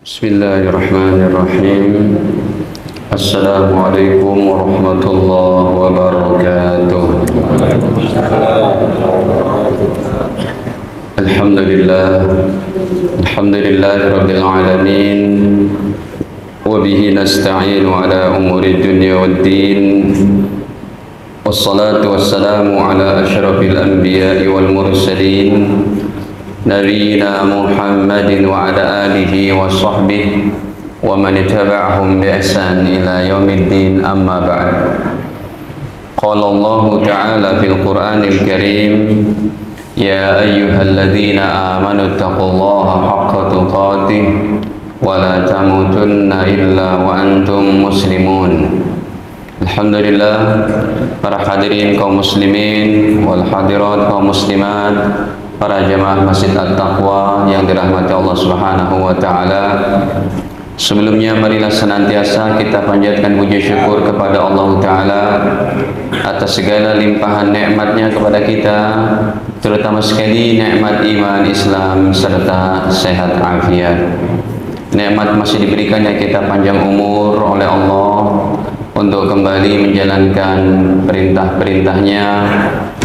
Bismillahirrahmanirrahim. Assalamualaikum warahmatullahi wabarakatuh. Alhamdulillahirabbil alamin. Wa bihi nasta'inu ala umuri dunya waddin. Wassalatu wassalamu ala asyrafil anbiya'i wal mursalin. Nabiyyina Muhammadin wa ala alihi wa sahbihi wa man ittaba'ahum bi ihsan ila yaumiddin, amma ba'd. Qala Allah ta'ala fil Qur'anil Karim, ya ayyuhalladzina amanu taqullaha haqqa tuqatih wa la tamutunna illa wa antum muslimun. Alhamdulillah, para hadirin kaum muslimin wal hadirat kaum muslimat, para jemaah Masjid At-Taqwa yang dirahmati Allah Subhanahu wa taala. Sebelumnya marilah senantiasa kita panjatkan puji syukur kepada Allah taala atas segala limpahan nikmatnya kepada kita, terutama sekali nikmat iman Islam serta sehat afiat. Nikmat masih diberikannya kita panjang umur oleh Allah untuk kembali menjalankan perintah-perintahnya.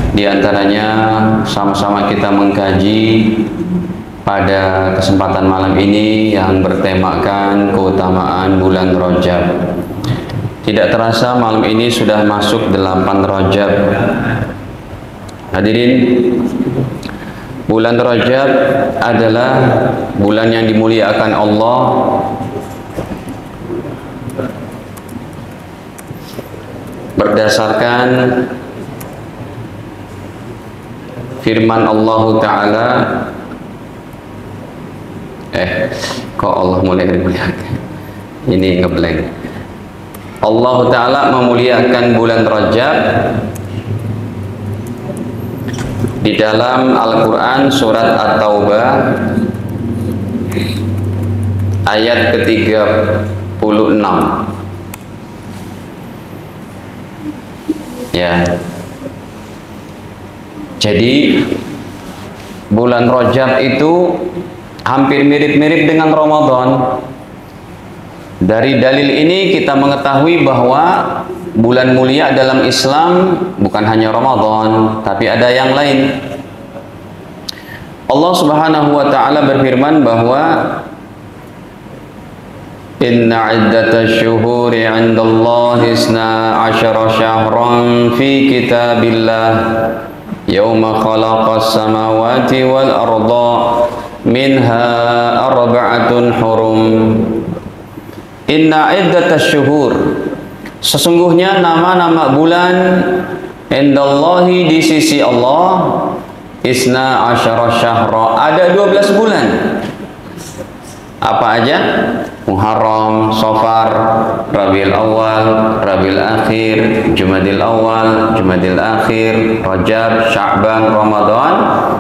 Di antaranya sama-sama kita mengkaji pada kesempatan malam ini yang bertemakan keutamaan bulan Rajab. Tidak terasa malam ini sudah masuk 8 Rajab. Hadirin, bulan Rajab adalah bulan yang dimuliakan Allah. Berdasarkan firman Allah Ta'ala, kok Allah mulai memuliakan? Ini ngeblank. Allah Ta'ala memuliakan bulan Rajab di dalam Al-Quran surat At-Taubah ayat ke-36. Ya. Jadi bulan Rajab itu hampir mirip-mirip dengan Ramadan. Dari dalil ini kita mengetahui bahwa bulan mulia dalam Islam bukan hanya Ramadan, tapi ada yang lain. Allah Subhanahu wa taala berfirman bahwa inna iddatash syuhuri 'indallahi 12 syahran fi kitabillah yauma khalaqas samawati wal arda minha arba'atun hurum. Inna iddatash syuhur, sesungguhnya nama-nama bulan indallahi di sisi Allah 12 syahra, ada 12 bulan. Apa aja? Muharram, Safar, Rabiul Awal, Rabiul Akhir, Jumadil Awal, Jumadil Akhir, Rajab, Sya'ban, Ramadan,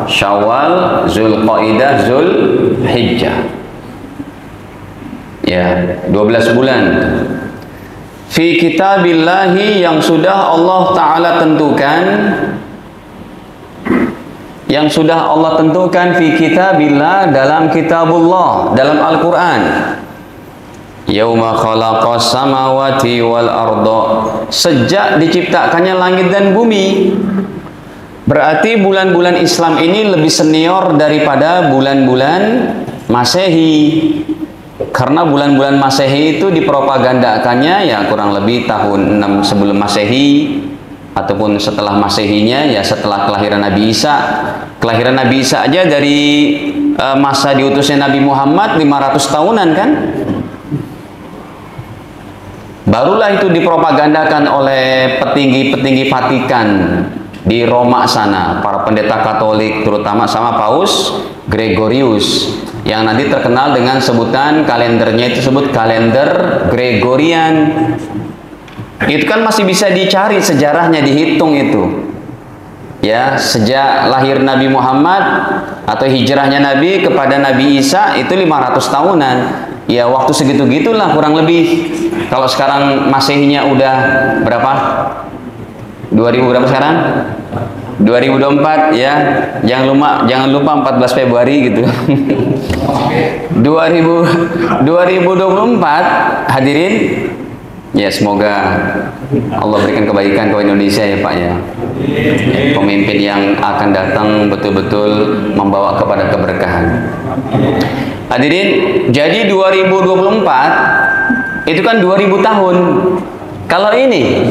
Syawal, Zulqaidah, Zulhijjah. Ya, 12 bulan. Fi kitabillahi, yang sudah Allah Ta'ala tentukan, fi kitabillah, dalam kitabullah, dalam Al-Quran. Yauma khalaqas samawati wal arda, sejak diciptakannya langit dan bumi. Berarti bulan-bulan Islam ini lebih senior daripada bulan-bulan Masehi. Karena bulan-bulan Masehi itu dipropagandakannya ya kurang lebih tahun 6 sebelum Masehi, ataupun setelah Masehinya ya setelah kelahiran Nabi Isa. Kelahiran Nabi Isa aja dari masa diutusnya Nabi Muhammad 500 tahunan kan? Barulah itu dipropagandakan oleh petinggi-petinggi Vatikan di Roma sana, para pendeta Katolik, terutama sama Paus Gregorius, yang nanti terkenal dengan sebutan kalendernya itu sebut kalender Gregorian. Itu kan masih bisa dicari sejarahnya, dihitung itu. Ya, sejak lahir Nabi Muhammad atau hijrahnya Nabi kepada Nabi Isa itu 500 tahunan. Ya, waktu segitu-gitulah kurang lebih. Kalau sekarang Masehinya udah berapa? 2000 berapa sekarang? 2024 ya, jangan lupa 14 Februari gitu. 2024 hadirin ya, semoga Allah berikan kebaikan ke Indonesia ya Pak ya. Pemimpin yang akan datang betul-betul membawa kepada keberkahan. Hadirin, jadi 2024 itu kan 2000 tahun. Kalau ini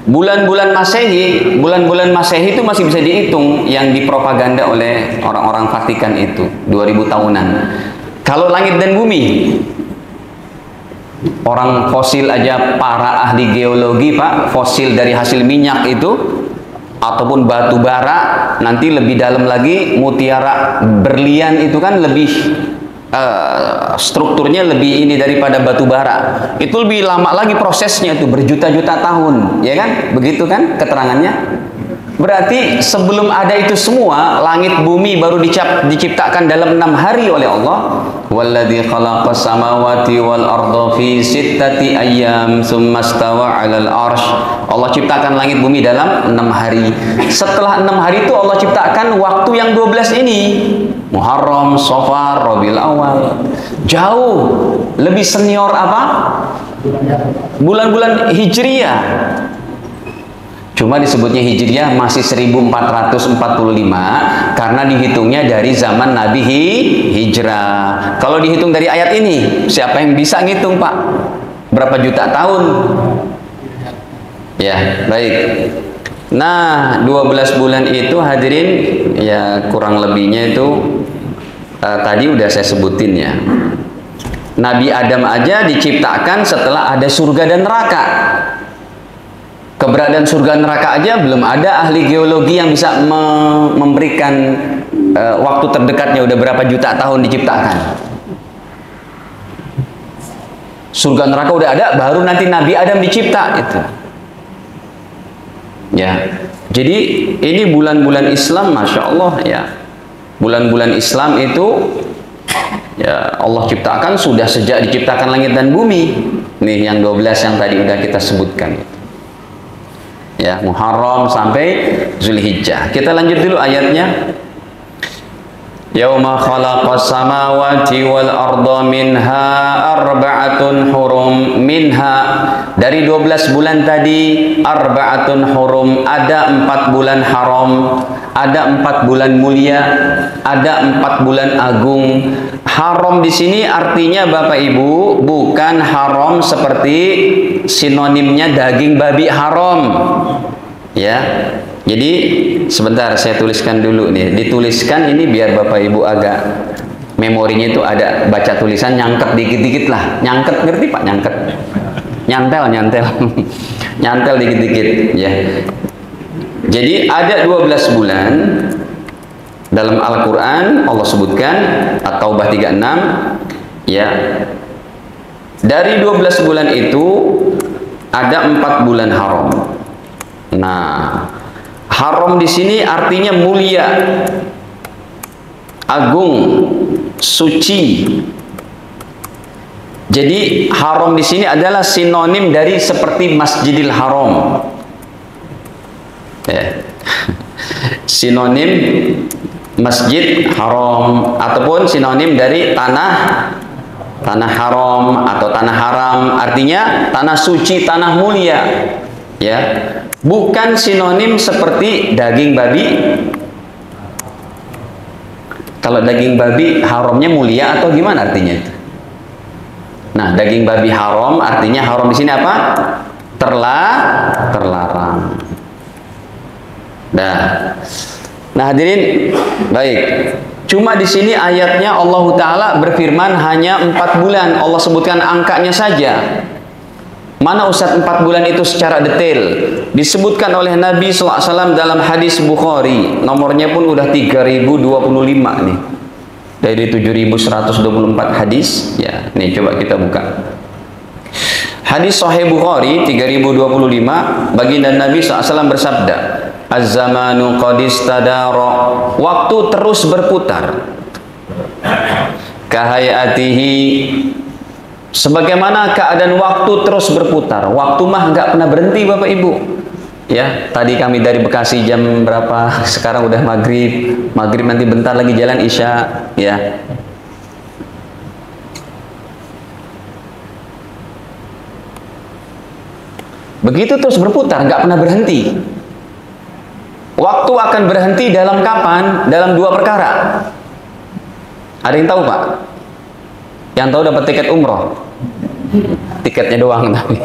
bulan-bulan Masehi itu masih bisa dihitung yang dipropaganda oleh orang-orang Vatikan itu 2000 tahunan. Kalau langit dan bumi, orang fosil aja, para ahli geologi Pak, fosil dari hasil minyak itu ataupun batu bara, nanti lebih dalam lagi mutiara berlian itu kan lebih strukturnya lebih ini daripada batu bara. Itu lebih lama lagi prosesnya, itu berjuta-juta tahun, ya kan? Begitu kan keterangannya? Berarti sebelum ada itu semua, langit bumi baru diciptakan dalam 6 hari oleh Allah. Walladzi khalaqas samawati wal arda fi sittati ayyam tsumma stawa 'alal arsy. Allah ciptakan langit bumi dalam 6 hari. Setelah 6 hari itu Allah ciptakan waktu yang 12 ini. Muharram, Safar, Rabiul Awal. Jauh lebih senior apa? Bulan-bulan Hijriyah. Cuma disebutnya Hijriyah masih 1445 karena dihitungnya dari zaman Nabi hijrah. Kalau dihitung dari ayat ini, siapa yang bisa ngitung Pak? Berapa juta tahun? Ya, baik. Nah, 12 bulan itu hadirin ya kurang lebihnya itu tadi udah saya sebutin ya. Nabi Adam aja diciptakan setelah ada surga dan neraka. Keberadaan surga neraka aja belum ada ahli geologi yang bisa memberikan waktu terdekatnya udah berapa juta tahun diciptakan. Surga neraka udah ada, baru nanti Nabi Adam dicipta itu. Ya, jadi ini bulan-bulan Islam, masya Allah ya. Bulan-bulan Islam itu ya Allah ciptakan sudah sejak diciptakan langit dan bumi. Nih yang 12 yang tadi udah kita sebutkan. Ya, Muharram sampai Zulhijjah. Kita lanjut dulu ayatnya. Yauma khalaqas samawati wal arda minha arba'atun hurum. Minha, dari 12 bulan tadi, arba'atun hurum, ada 4 bulan haram, ada 4 bulan mulia, ada 4 bulan agung. Haram di sini artinya Bapak Ibu bukan haram seperti sinonimnya daging babi haram. Ya. Jadi sebentar saya tuliskan dulu nih. Dituliskan ini biar Bapak Ibu agak memorinya itu ada baca tulisan, nyangket dikit-dikit lah. Nyangket, ngerti Pak? Nyangket. Nyantel. Nyantel dikit-dikit ya. Jadi ada 12 bulan dalam Al-Qur'an Allah sebutkan, At-Taubah 36 ya. Dari 12 bulan itu ada 4 bulan haram. Nah, haram di sini artinya mulia, agung, suci. Jadi haram di sini adalah sinonim dari seperti Masjidil Haram. Ya. Sinonim Masjid Haram ataupun sinonim dari tanah haram atau tanah haram, artinya tanah suci, tanah mulia. Ya. Bukan sinonim seperti daging babi. Kalau daging babi haramnya mulia atau gimana artinya itu? Nah, daging babi haram artinya haram di sini apa? Terlarang. Nah, hadirin, baik. Cuma di sini ayatnya Allah Ta'ala berfirman hanya 4 bulan. Allah sebutkan angkanya saja. Mana Ustaz 4 bulan itu secara detail? Disebutkan oleh Nabi SAW dalam hadis Bukhari. Nomornya pun udah 3025 nih. Dari 7124 hadis. Ya, nih coba kita buka. Hadis Sahih Bukhari 3025, baginda Nabi SAW bersabda, Az-zamanu qad istadara. Waktu terus berputar. Kahayatihi, sebagaimana keadaan waktu terus berputar. Waktu mah nggak pernah berhenti Bapak Ibu. Ya, tadi kami dari Bekasi jam berapa? Sekarang udah maghrib. Maghrib nanti bentar lagi jalan Isya. Ya. Begitu terus berputar, nggak pernah berhenti. Waktu akan berhenti dalam kapan? Dalam dua perkara. Ada yang tahu, Pak? Yang tahu dapat tiket umroh. Tiketnya doang tapi.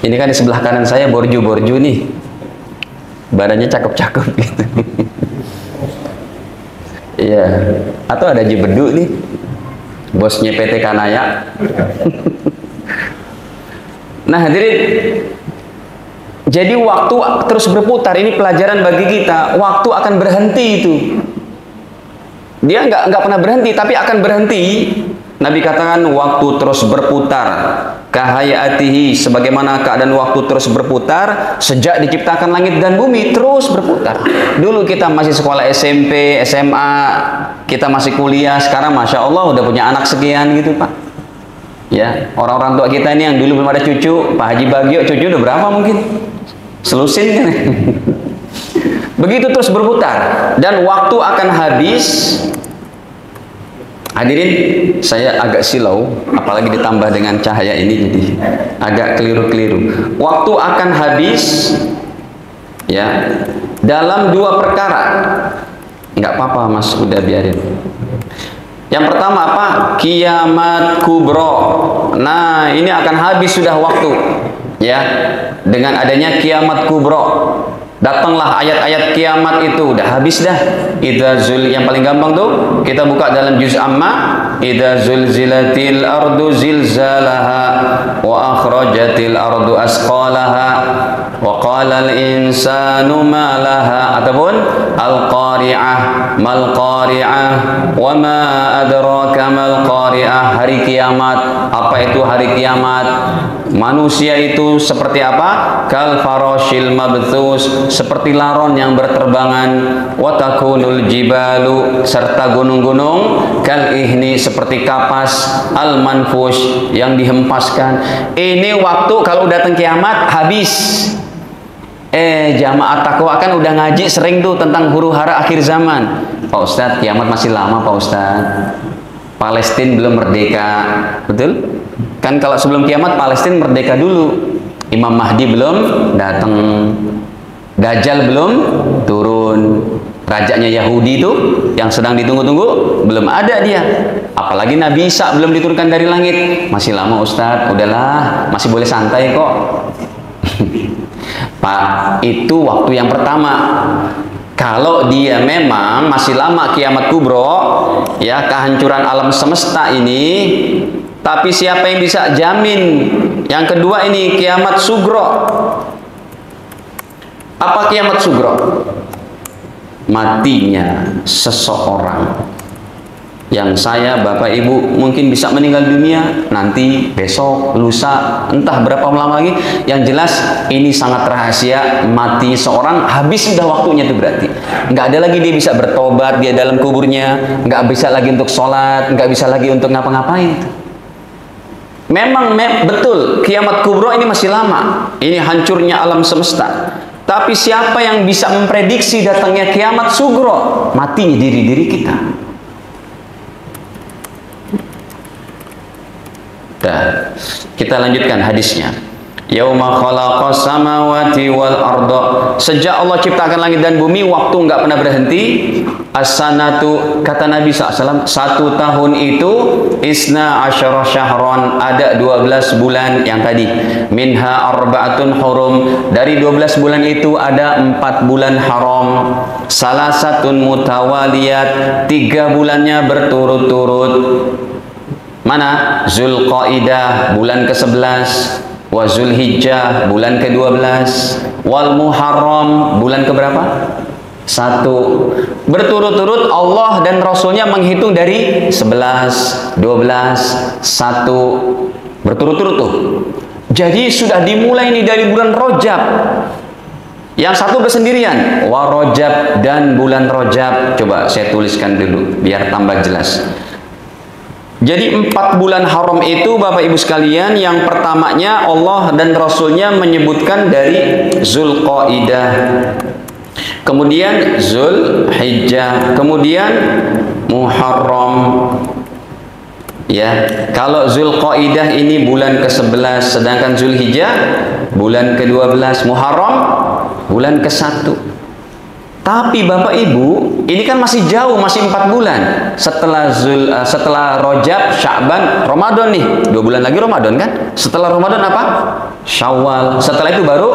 Ini kan di sebelah kanan saya borju-borju nih. Badannya cakep-cakep gitu. Iya. Atau ada Haji Bedu nih. Bosnya PT Kanaya. Nah, hadirin. Jadi waktu terus berputar, ini pelajaran bagi kita. Waktu akan berhenti itu. Dia nggak pernah berhenti, tapi akan berhenti. Nabi katakan waktu terus berputar. Kahayatihi, sebagaimana keadaan waktu terus berputar sejak diciptakan langit dan bumi, terus berputar. Dulu kita masih sekolah SMP, SMA, kita masih kuliah. Sekarang Masya Allah udah punya anak sekian gitu, Pak. Ya, orang-orang tua kita ini yang dulu belum ada cucu, Pak Haji Bagio cucu udah berapa mungkin? Selusin kan? Begitu terus berputar dan waktu akan habis. Hadirin, saya agak silau, apalagi ditambah dengan cahaya ini, jadi agak keliru-keliru. Waktu akan habis, ya, dalam dua perkara. Nggak apa-apa, Mas, udah biarin. Yang pertama apa? Kiamat kubro. Nah, ini akan habis sudah waktu, ya, dengan adanya kiamat kubro. Datanglah ayat-ayat kiamat itu, udah habis dah. Yang paling gampang tuh kita buka dalam juz amma. Idza zulzilatil ardu zilzalaha wa akhrajatil ardu asqalaha wa qala al insanu ma laha, ataupun al qari'ah mal qari'ah wa ma adraka mal qari'ah. Hari kiamat. Apa itu hari kiamat? Manusia itu seperti apa? Kal farashil mabthus, seperti laron yang berterbangan. Wa takunul jibalu, serta gunung-gunung. Kal ihni, seperti kapas. Al manfush, yang dihempaskan. Ini waktu kalau datang kiamat habis. Jamaah takwa kan udah ngaji sering tuh tentang huru hara akhir zaman. Pak Ustadz, kiamat masih lama, Pak Ustadz. Palestina belum merdeka, betul? Kan kalau sebelum kiamat Palestina merdeka dulu. Imam Mahdi belum datang. Dajjal belum turun. Rajanya Yahudi itu yang sedang ditunggu-tunggu belum ada dia. Apalagi Nabi Isa belum diturunkan dari langit. Masih lama, Ustadz. Udahlah, masih boleh santai kok. Pak, itu waktu yang pertama. Kalau dia memang masih lama kiamat kubro, ya, kehancuran alam semesta ini, tapi siapa yang bisa jamin? Yang kedua ini kiamat sugro. Apa kiamat sugro? Matinya seseorang. Yang saya, Bapak Ibu mungkin bisa meninggal dunia nanti, besok, lusa, entah berapa lama lagi. Yang jelas ini sangat rahasia. Mati seorang habis sudah waktunya itu berarti. Nggak ada lagi dia bisa bertobat dia dalam kuburnya, nggak bisa lagi untuk sholat, nggak bisa lagi untuk ngapa-ngapain. Memang betul kiamat kubro ini masih lama. Ini hancurnya alam semesta. Tapi siapa yang bisa memprediksi datangnya kiamat sugro? Matinya diri-diri kita. Dan kita lanjutkan hadisnya. Yauma khalaqas samawati wal arda. Sejak Allah ciptakan langit dan bumi, waktu enggak pernah berhenti. As-sanatu, kata Nabi SAW, 1 tahun itu isna asyara syahron, ada 12 bulan yang tadi. Minha arba'atun hurum, dari 12 bulan itu ada 4 bulan haram. Salasatun mutawaliyat, 3 bulannya berturut-turut. Mana? Zulqaidah bulan ke-11, wa Zulhijjah bulan ke-12, wal Muharram bulan ke-berapa? 1. Berturut-turut Allah dan Rasulnya menghitung dari 11, 12, 1. Berturut-turut tuh. Jadi sudah dimulai ini dari bulan Rajab. Yang satu bersendirian, wa Rajab, dan bulan Rajab. Coba saya tuliskan dulu biar tambah jelas. Jadi 4 bulan haram itu Bapak Ibu sekalian, yang pertamanya Allah dan Rasulnya menyebutkan dari Zulqaidah, kemudian Zulhijjah, kemudian Muharram. Ya, kalau Zulqaidah ini bulan ke-11, sedangkan Zulhijjah bulan ke-12, Muharram bulan ke-1. Tapi Bapak Ibu, ini kan masih jauh, masih 4 bulan. Setelah Rajab, Sya'ban, Ramadan nih. 2 bulan lagi Ramadan kan? Setelah Ramadan apa? Syawal. Setelah itu baru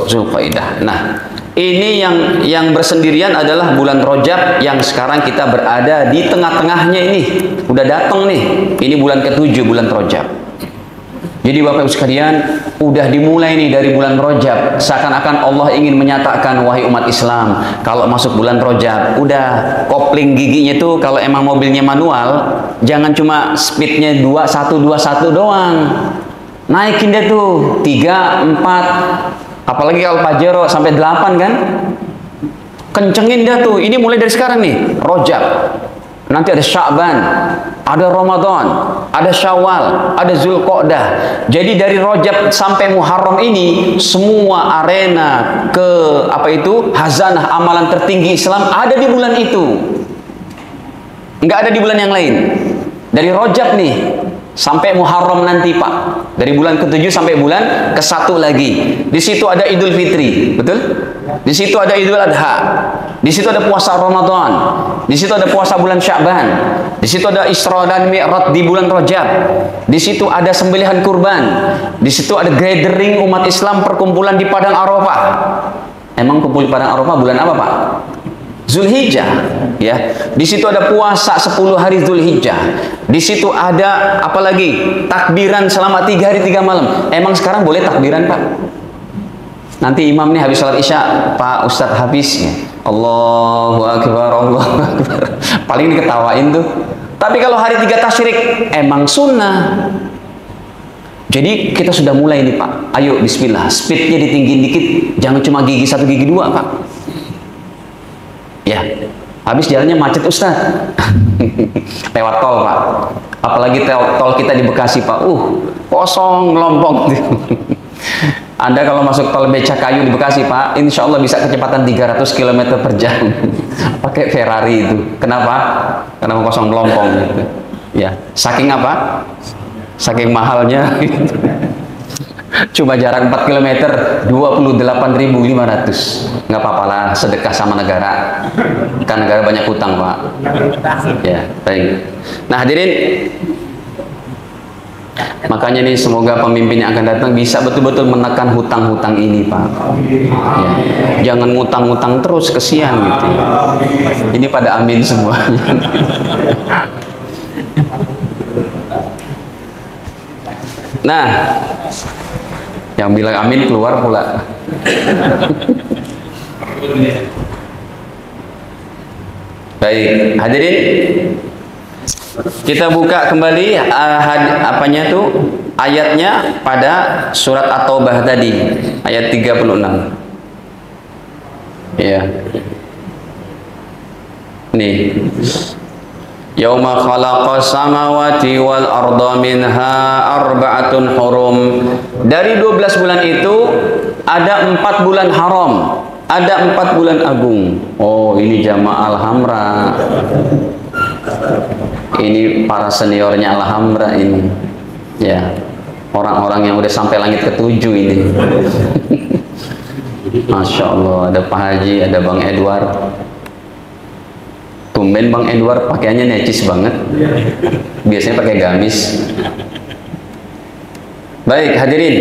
Zulqaidah. Nah, ini yang bersendirian adalah bulan Rajab yang sekarang kita berada di tengah-tengahnya ini. Udah datang nih. Ini bulan ke-7, bulan Rajab. Jadi Bapak Ibu sekalian, udah dimulai nih dari bulan Rajab. Seakan-akan Allah ingin menyatakan, wahai umat Islam, kalau masuk bulan Rajab, udah kopling giginya tuh, kalau emang mobilnya manual, jangan cuma speednya 21 doang. Naikin deh tuh 3, 4, apalagi kalau Pajero sampai 8 kan. Kencengin dah tuh. Ini mulai dari sekarang nih, Rajab. Nanti ada Sya'ban, ada Ramadan, ada Syawal, ada Zulqa'dah. Jadi dari Rajab sampai Muharram ini semua arena hazanah amalan tertinggi Islam ada di bulan itu. Nggak ada di bulan yang lain. Dari Rajab nih sampai Muharram nanti Pak. Dari bulan ke-7 sampai bulan ke-1 lagi. Di situ ada Idul Fitri, betul? Di situ ada Idul Adha. Di situ ada puasa Ramadan. Di situ ada puasa bulan Sya'ban. Di situ ada Isra dan Mi'raj di bulan Rajab. Di situ ada sembelihan kurban. Di situ ada gathering umat Islam, perkumpulan di padang Arafah. Emang kumpul di padang Arafah bulan apa, Pak? Zulhijjah, ya. Di situ ada puasa 10 hari Zulhijjah. Di situ ada apalagi? Takbiran selama 3 hari 3 malam. Emang sekarang boleh takbiran, Pak? Nanti imam nih habis sholat isya, Pak Ustadz habis ya. Allahu Akbar, Allahu Akbar. Paling diketawain tuh. Tapi kalau hari 3 tasyrik, emang sunnah. Jadi kita sudah mulai nih Pak. Ayo bismillah, speednya ditinggiin dikit. Jangan cuma gigi 1, gigi 2 Pak. Ya, habis jalannya macet Ustadz. Lewat tol Pak. Apalagi tol kita di Bekasi Pak. Kosong, melompong. Anda kalau masuk tol Becakayu di Bekasi Pak, insya Allah bisa kecepatan 300 km per jam. Pakai Ferrari itu. Kenapa? Karena kosong melompong gitu. Ya, saking apa? Saking mahalnya. Cuma jarak 4 km 28.500. Nggak apa-apa lah, sedekah sama negara. Kan negara banyak hutang Pak. Ya, baik. Nah hadirin, makanya nih semoga pemimpin yang akan datang bisa betul-betul menekan hutang-hutang ini Pak. Ya. Jangan ngutang-ngutang terus, kesian gitu. Ini pada amin semuanya. Nah, yang bilang amin keluar pula. Baik, hadirin, kita buka kembali ayatnya pada surat At-Taubah tadi, ayat 36. Ya. Nih. Yauma khalaqas samawati wal arda minha arba'atun hurum. Dari 12 bulan itu ada 4 bulan haram, ada 4 bulan agung. Oh, ini jamaah Alhamra. Ini para seniornya Alhamra ini. Ya. Orang-orang yang udah sampai langit ke-7 ini. Masya Allah, ada Pak Haji, ada Bang Edward. Tumben Bang Edward pakaiannya necis banget. Biasanya pakai gamis. Baik, hadirin.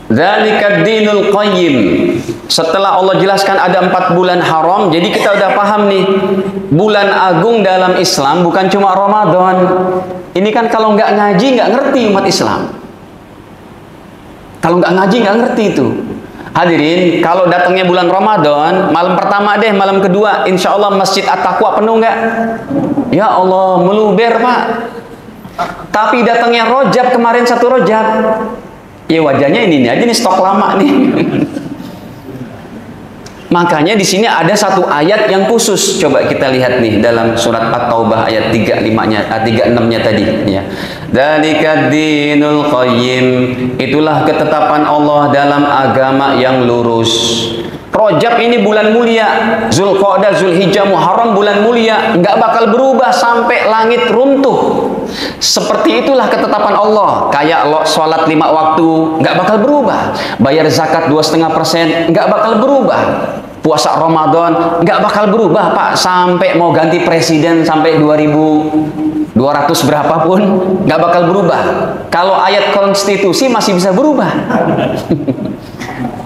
Dzalikad dinul qayyim. Setelah Allah jelaskan ada 4 bulan haram, jadi kita udah paham nih. Bulan agung dalam Islam bukan cuma Ramadan. Ini kan kalau nggak ngaji nggak ngerti umat Islam. Kalau nggak ngaji nggak ngerti itu. Hadirin, kalau datangnya bulan Ramadan, malam pertama deh, malam kedua, insya Allah Masjid At-Taqwa penuh nggak? Ya Allah, meluber Pak. Tapi datangnya Rajab kemarin 1 Rajab, ya wajahnya ini aja nih, stok lama nih. Makanya di sini ada satu ayat yang khusus. Coba kita lihat nih dalam surat At-Taubah ayat 35-nya, 36-nya tadi ya. Dzalikad dinul qayyim, itulah ketetapan Allah dalam agama yang lurus. Rajab ini bulan mulia, Zulqa'dah, Zulhijjah, Muharram bulan mulia, nggak bakal berubah sampai langit runtuh. Seperti itulah ketetapan Allah. Kayak lo sholat 5 waktu nggak bakal berubah, bayar zakat 2,5% nggak bakal berubah, puasa Ramadan nggak bakal berubah Pak, sampai mau ganti presiden sampai 2200 berapapun nggak bakal berubah. Kalau ayat konstitusi masih bisa berubah.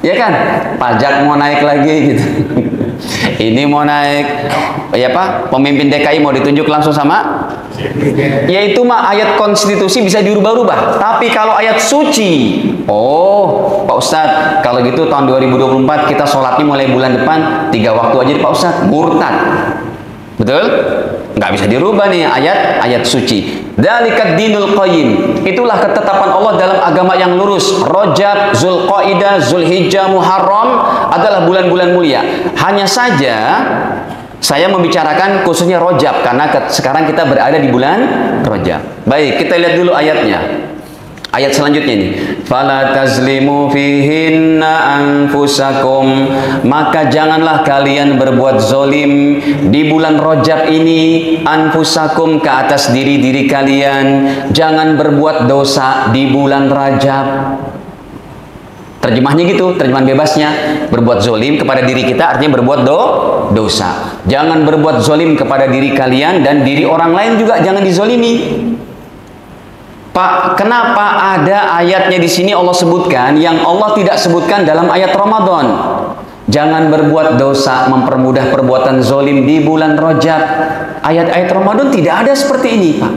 Ya kan, pajak mau naik lagi gitu. Ini mau naik, ya Pak, pemimpin DKI mau ditunjuk langsung sama, yaitu mah ayat konstitusi bisa dirubah-rubah. Tapi kalau ayat suci, oh Pak Ustadz, kalau gitu tahun 2024 kita sholatnya mulai bulan depan 3 waktu aja Pak Ustadz, murtad. Betul? Nggak bisa dirubah nih ayat suci. Dzalikat dinul qayyim, itulah ketetapan Allah dalam agama yang lurus. Rajab, Zulqa'dah, Zulhijjah, Muharram adalah bulan-bulan mulia. Hanya saja saya membicarakan khususnya Rajab karena sekarang kita berada di bulan Rajab. Baik, kita lihat dulu ayatnya. Ayat selanjutnya ini, fala tazlimu fihinna anfusakum, maka janganlah kalian berbuat zolim di bulan Rajab ini, anfusakum, ke atas diri-diri kalian. Jangan berbuat dosa di bulan Rajab. Terjemahnya gitu, terjemahan bebasnya, berbuat zolim kepada diri kita artinya berbuat dosa. Jangan berbuat zolim kepada diri kalian, dan diri orang lain juga jangan dizolimi. Pak, kenapa ada ayatnya di sini Allah sebutkan yang Allah tidak sebutkan dalam ayat Ramadan? Jangan berbuat dosa, mempermudah perbuatan zolim di bulan Rajab. Ayat-ayat Ramadan tidak ada seperti ini, Pak.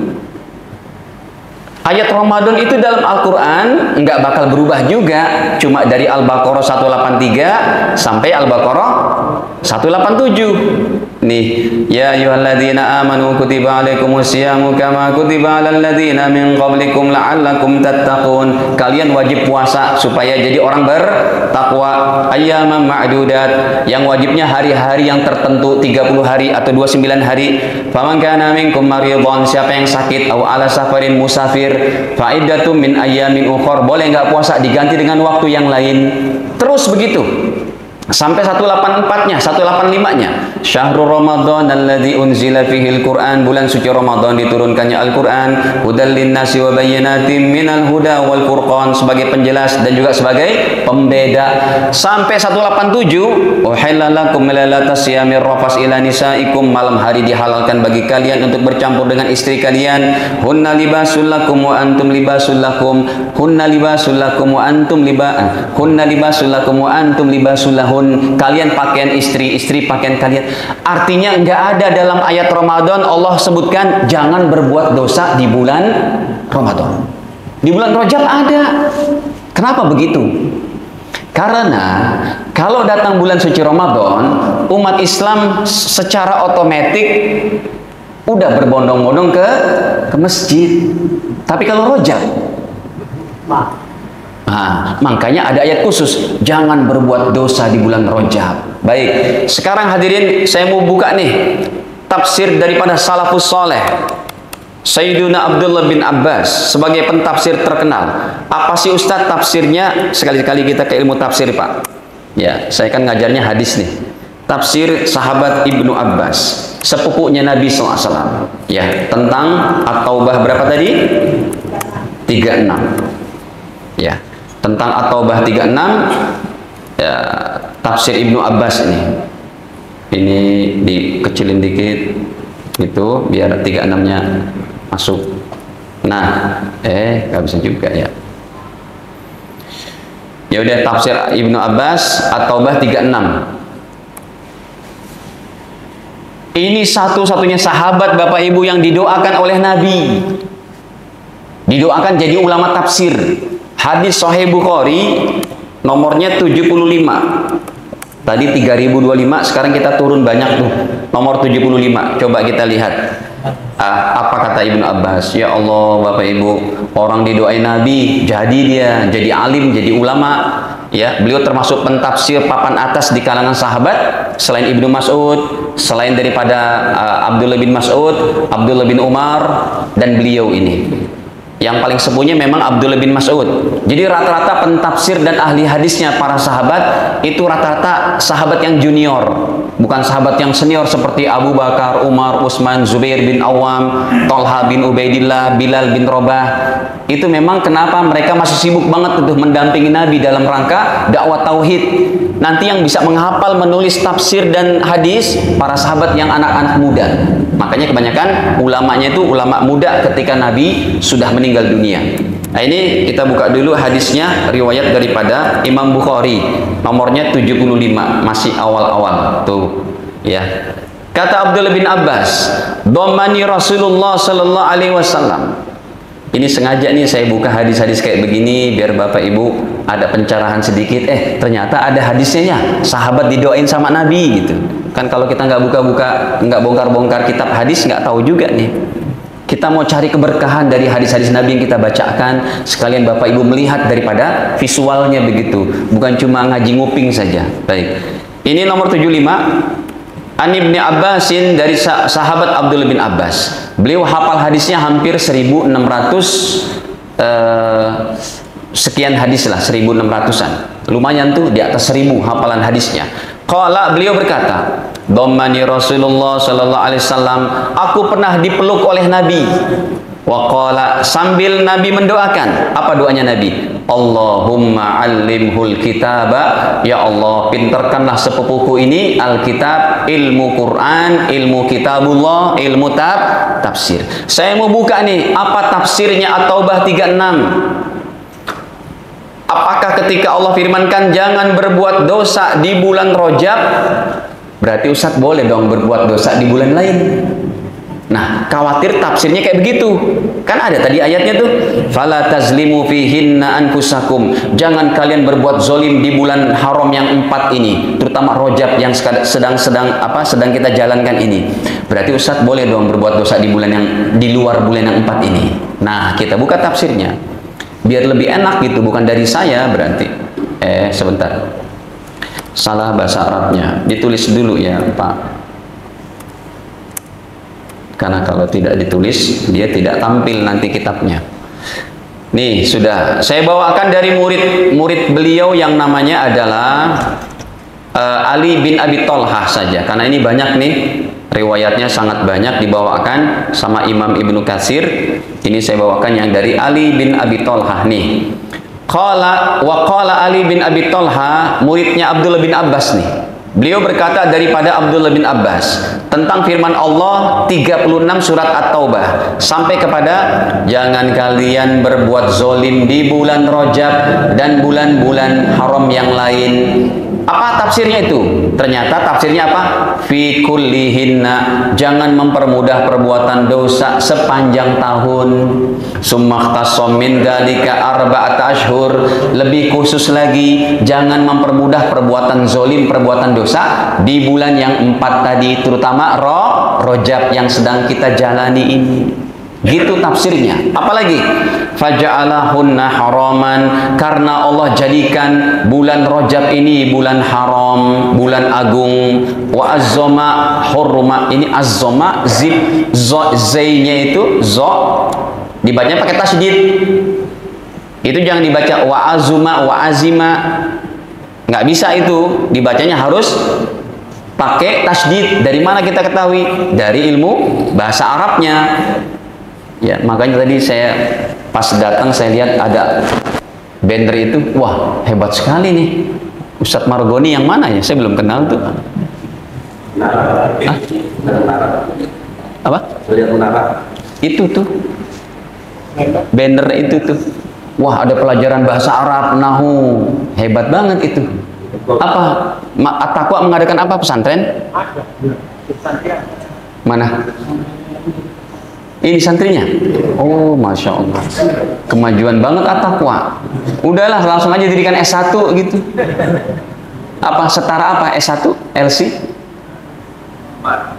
Ayat Ramadan itu dalam Al-Quran nggak bakal berubah juga, cuma dari Al-Baqarah 183 sampai Al-Baqarah 187. Nih, ya ayyuhalladzina amanu kutiba alaikumusyamu kama kutiba alal ladzina min qablikum la'allakum tattaqun. Kalian wajib puasa supaya jadi orang bertakwa. Ayyaman ma'dudat, yang wajibnya hari-hari yang tertentu, 30 hari atau 29 hari. Faman kana minkum maridhan, siapa yang sakit, atau ala safarin musafir, fa iddatum min ayyamin ukhra, boleh nggak puasa diganti dengan waktu yang lain. Terus begitu sampai 184-nya, 185-nya. Syahrul Ramadan alladzi unzila fihil Qur'an, bulan suci Ramadan diturunkannya Al-Qur'an, hudal linnasi wa bayyinatin minal huda wal furqan, sebagai penjelas dan juga sebagai pembeda. Sampai 187, uhilla lakum lailatas siyamir rafas ila nisaikum, malam hari dihalalkan bagi kalian untuk bercampur dengan istri kalian. Hunna libasul lakum wa antum libasul lakum, hunna libasul lakum wa antum hunna libasul lakum wa antum libasul lahun. Kalian pakaian istri, istri pakaian kalian. Artinya nggak ada dalam ayat Ramadan Allah sebutkan jangan berbuat dosa di bulan Ramadan. Di bulan Rajab ada. Kenapa begitu? Karena kalau datang bulan suci Ramadan, umat Islam secara otomatis udah berbondong-bondong ke masjid. Tapi kalau Rajab, nah, makanya ada ayat khusus, jangan berbuat dosa di bulan Rajab. Baik, sekarang hadirin saya mau buka nih tafsir daripada salafus soleh, Sayyiduna Abdullah bin Abbas sebagai pentafsir terkenal. Apa sih Ustadz tafsirnya? Sekali-kali kita ke ilmu tafsir, Pak. Ya, saya kan ngajarnya hadis nih. Tafsir sahabat Ibnu Abbas, sepupunya Nabi SAW. Ya, tentang At-Taubah berapa tadi? 36. Ya, tentang At-Taubah 36, ya, tafsir Ibnu Abbas ini dikecilin dikit itu biar 36-nya masuk. Nah, nggak bisa juga ya. Ya udah, tafsir Ibnu Abbas At-Taubah 36. Ini satu-satunya sahabat Bapak Ibu yang didoakan oleh Nabi. Didoakan jadi ulama tafsir. Hadis Sahih Bukhari nomornya 75. Tadi 3025, sekarang kita turun banyak tuh. Nomor 75. Coba kita lihat. Apa kata Ibnu Abbas? Ya Allah, Bapak Ibu, orang didoain Nabi, jadi dia jadi alim, jadi ulama. Ya, beliau termasuk pentafsir papan atas di kalangan sahabat selain Ibnu Mas'ud, selain daripada Abdullah bin Mas'ud, Abdullah bin Umar, dan beliau ini. Yang paling sepuhnya memang Abdullah bin Mas'ud. Jadi rata-rata pentafsir dan ahli hadisnya para sahabat itu rata-rata sahabat yang junior, bukan sahabat yang senior seperti Abu Bakar, Umar, Utsman, Zubair bin Awam, Thalha bin Ubaidillah, Bilal bin Rabah. Itu memang kenapa mereka masih sibuk banget untuk mendampingi Nabi dalam rangka dakwah tauhid. Nanti yang bisa menghafal, menulis tafsir dan hadis para sahabat yang anak-anak muda. Makanya kebanyakan ulamanya itu ulama muda ketika Nabi sudah meninggal dunia. Nah, ini kita buka dulu hadisnya, riwayat daripada Imam Bukhari, nomornya 75, masih awal-awal tuh ya. Kata Abdullah bin Abbas, "Dhammani Rasulullah sallallahu alaihi wasallam." Ini sengaja nih saya buka hadis-hadis kayak begini biar Bapak Ibu ada pencerahan sedikit. Ternyata ada hadisnya ya, sahabat didoain sama Nabi gitu. Kan kalau kita nggak buka-buka, nggak bongkar-bongkar kitab hadis, nggak tahu juga nih. Kita mau cari keberkahan dari hadis-hadis Nabi yang kita bacakan, sekalian Bapak Ibu melihat daripada visualnya begitu, bukan cuma ngaji nguping saja. Baik. Ini nomor 75. An Ibni Abbasin, dari sahabat Abdullah bin Abbas. Beliau hafal hadisnya hampir 1600 sekian hadis lah, 1600-an. Lumayan tuh, di atas 1000 hafalan hadisnya. Qala, beliau berkata, "Dhammani Rasulullah sallallahu alaihi wasallam." Aku pernah dipeluk oleh Nabi. Wa qala, sambil Nabi mendoakan. Apa doanya Nabi? Allahumma allimhul kitaba. Ya Allah, pinterkanlah sepupuku ini Alkitab, ilmu Quran, ilmu kitabullah, ilmu tafsir. Saya mau buka nih, apa tafsirnya At-Taubah 36? Apakah ketika Allah firmankan jangan berbuat dosa di bulan Rajab, berarti Ustadz boleh dong berbuat dosa di bulan lain? Nah, khawatir tafsirnya kayak begitu. Kan ada tadi ayatnya tuh, "Fala tazlimu fihinna anfusakum." Jangan kalian berbuat zolim di bulan haram yang 4 ini, terutama Rajab yang sedang kita jalankan ini. Berarti Ustadz boleh dong berbuat dosa di bulan yang di luar bulan yang 4 ini. Nah, kita buka tafsirnya. Biar lebih enak gitu, bukan dari saya berarti. Sebentar. Salah bahasa Arabnya. Ditulis dulu ya, Pak. Karena kalau tidak ditulis, dia tidak tampil nanti kitabnya. Nih, sudah. Saya bawakan dari murid beliau yang namanya adalah Ali bin Abi Thalhah saja. Karena ini banyak nih, riwayatnya sangat banyak dibawakan sama Imam Ibnu Katsir. Ini saya bawakan yang dari Ali bin Abi Thalhah nih. Qala Ali bin Abi Thalhah, muridnya Abdullah bin Abbas nih. Beliau berkata daripada Abdullah bin Abbas tentang firman Allah 36 surat At-Taubah sampai kepada jangan kalian berbuat zolim di bulan Rajab dan bulan-bulan haram yang lain. Apa tafsirnya itu? Ternyata tafsirnya apa? Fi kullihinna, jangan mempermudah perbuatan dosa sepanjang tahun. Summakhtassam min dzalika arba'ata ashhur, lebih khusus lagi jangan mempermudah perbuatan zolim, perbuatan dosa di bulan yang 4 tadi, terutama Rajab yang sedang kita jalani ini. Gitu tafsirnya. Apalagi faja'alahunna haraman, karena Allah jadikan bulan Rajab ini bulan haram, bulan agung. Wa azzama hurma, ini azzama zainya itu zo dibacanya pakai tasydid. Itu jangan dibaca wa azuma wa azima, nggak bisa itu, dibacanya harus pakai tasydid. Dari mana kita ketahui? Dari ilmu bahasa Arabnya. Ya, makanya tadi saya pas datang saya lihat ada banner itu, wah hebat sekali nih. Ustadz Margoni yang mana ya? Saya belum kenal tuh. Apa? Itu tuh. Banner itu tuh. Wah, ada pelajaran bahasa Arab, nahu. Hebat banget itu. Apa? At-Taqwa mengadakan apa, pesantren? Mana? Ini santrinya? Oh, Masya Allah. Kemajuan banget At-Taqwa. Udahlah, langsung aja dirikan S1 gitu. Apa, setara apa? S1? LC?